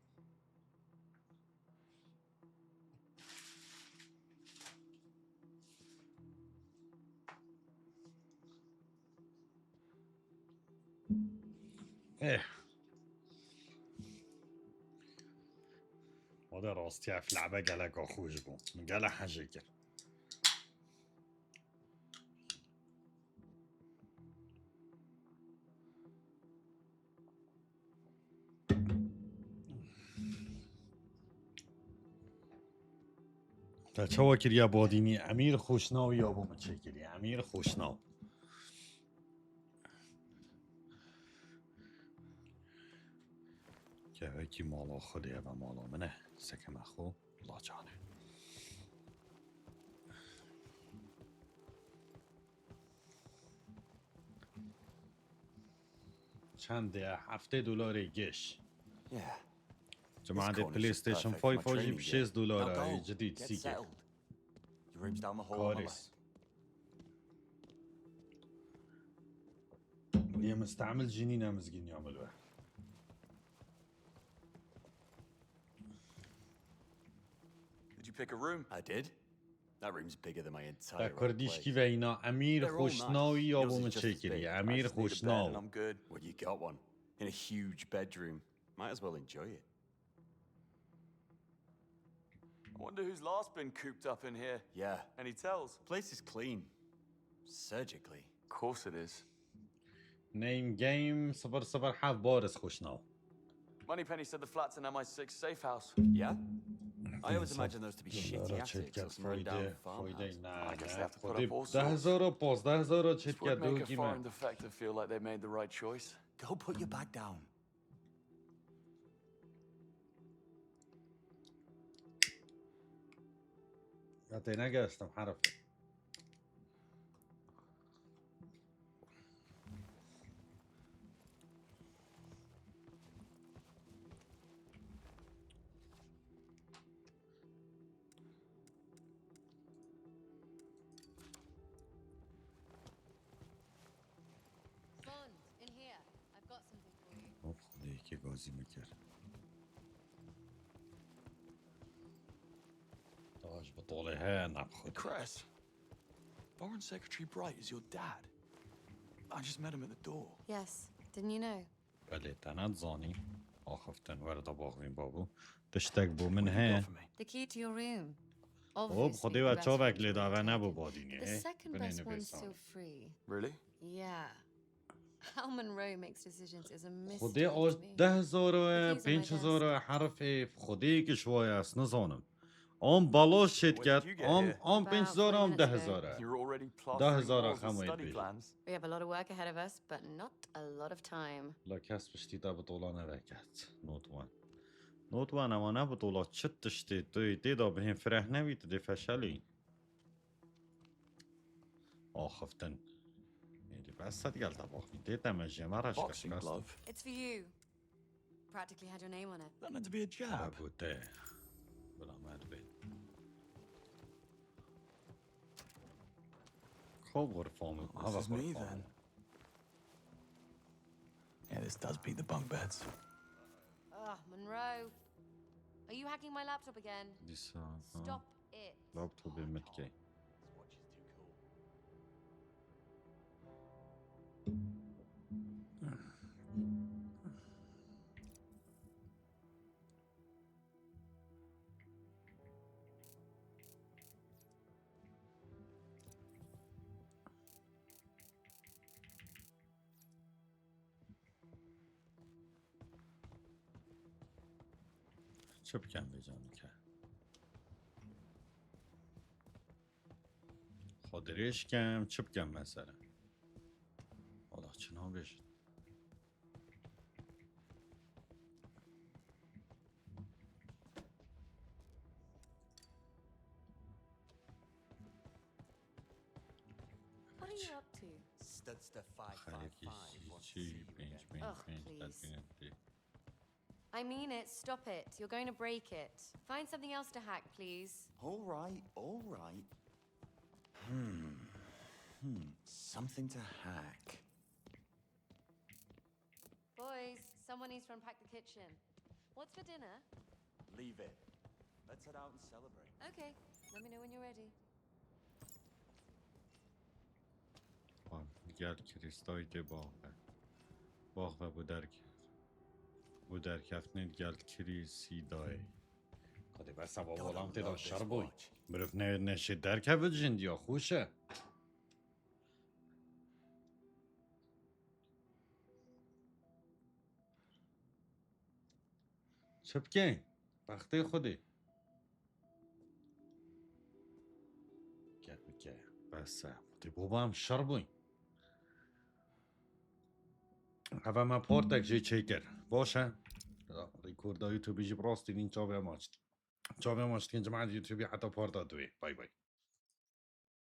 هذا راستي في لعبة قالك أخوش بو قال حاجة كده تا كريا باديني أمير خوشناو يا أبو متشكري أمير خوشناو که هکی مالا خوده و مالا منه سکم اخو لاجانه چنده $7 گش جماعة بلاي ستيشن 5 واجب $6 جديد سيكي كارث وليه مستعمل جنينة مزقين يعملوها Did you pick a room? I did. That room's bigger than my entire كرديشكي وينا أمير خوشناوي يا أبو متشكري أمير خوشناو. I'm good. Well, you got one in a huge bedroom. Might as well enjoy it. I wonder who's last been cooped up in here. Yeah. Any tells? Place is clean. Surgically. Of course it is. Name game صفر حاف بارز خوشناو. Moneypenny said the flat's an MI6 safe house. Yeah? I always imagine those to be shitty attics or some rundown farmhouse. I guess they have to put up all sorts. This would make a foreign defector feel like they made the right choice. Go put your bag down. يعطينا قاسم حرف که گازی میکرد تاج بطوله ها نبخد Cress, Foreign Secretary Bright is your dad. I just met him at the door. Yes, didn't you know? بله تنات زانی آخفتن ورد باغوین بابو تشتک بو من ها The key to your room. خب خودی و چاوک لیداوه نبو بادینی The second best one's still free. Really? Yeah. How Monroe makes decisions is a mystery. خودی آج 10,000 و 5,000 حرف خودی که شوی است نزانم آم بالاش شد کرد آم 5,000 آم 10,000 10,000 خموید بید We have a lot of work ahead of us, but not a lot of time. لا کس پشتی تا بطولانه وکت نوت وان اما نه بطولا چت تشتی توی دیدا به هم فرح نوید دی فشلی آخفتن بس دیگه تباخی دیتا مجیه مرش کشکست It's for you. Practically had your name on it. That meant to be a jab. بوده بلا مد بید خوب غرفامو This is me then. Yeah, this does beat the bunk beds. Monroe. Are you hacking my laptop again? Stop it. Laptop متكي چه بکن بجانم که خودریش کم چه بکن مثلا حالا چنا بشد What are you up to? خیلی چی پنج I mean it. Stop it. You're going to break it. Find something else to hack, please. All right, all right. Something to hack. Boys, someone needs to unpack the kitchen. What's for dinner? Leave it. Let's head out and celebrate. Okay. Let me know when you're ready. گل کریستای ده باغ بو در کفتنید گل کریسی دای کده بس با بالام تیدا شر بوی برف نشه در کفت جند یا خوشه چه بکن بخته خودی گل بکن بس بابا هم شر بوی هوا ما پورتک جی چیکر باشه ریکورد یوتیوبی جی براستین این چاوه ماچت که جماعت یوتیوبی حتی پورتا دوی بای بای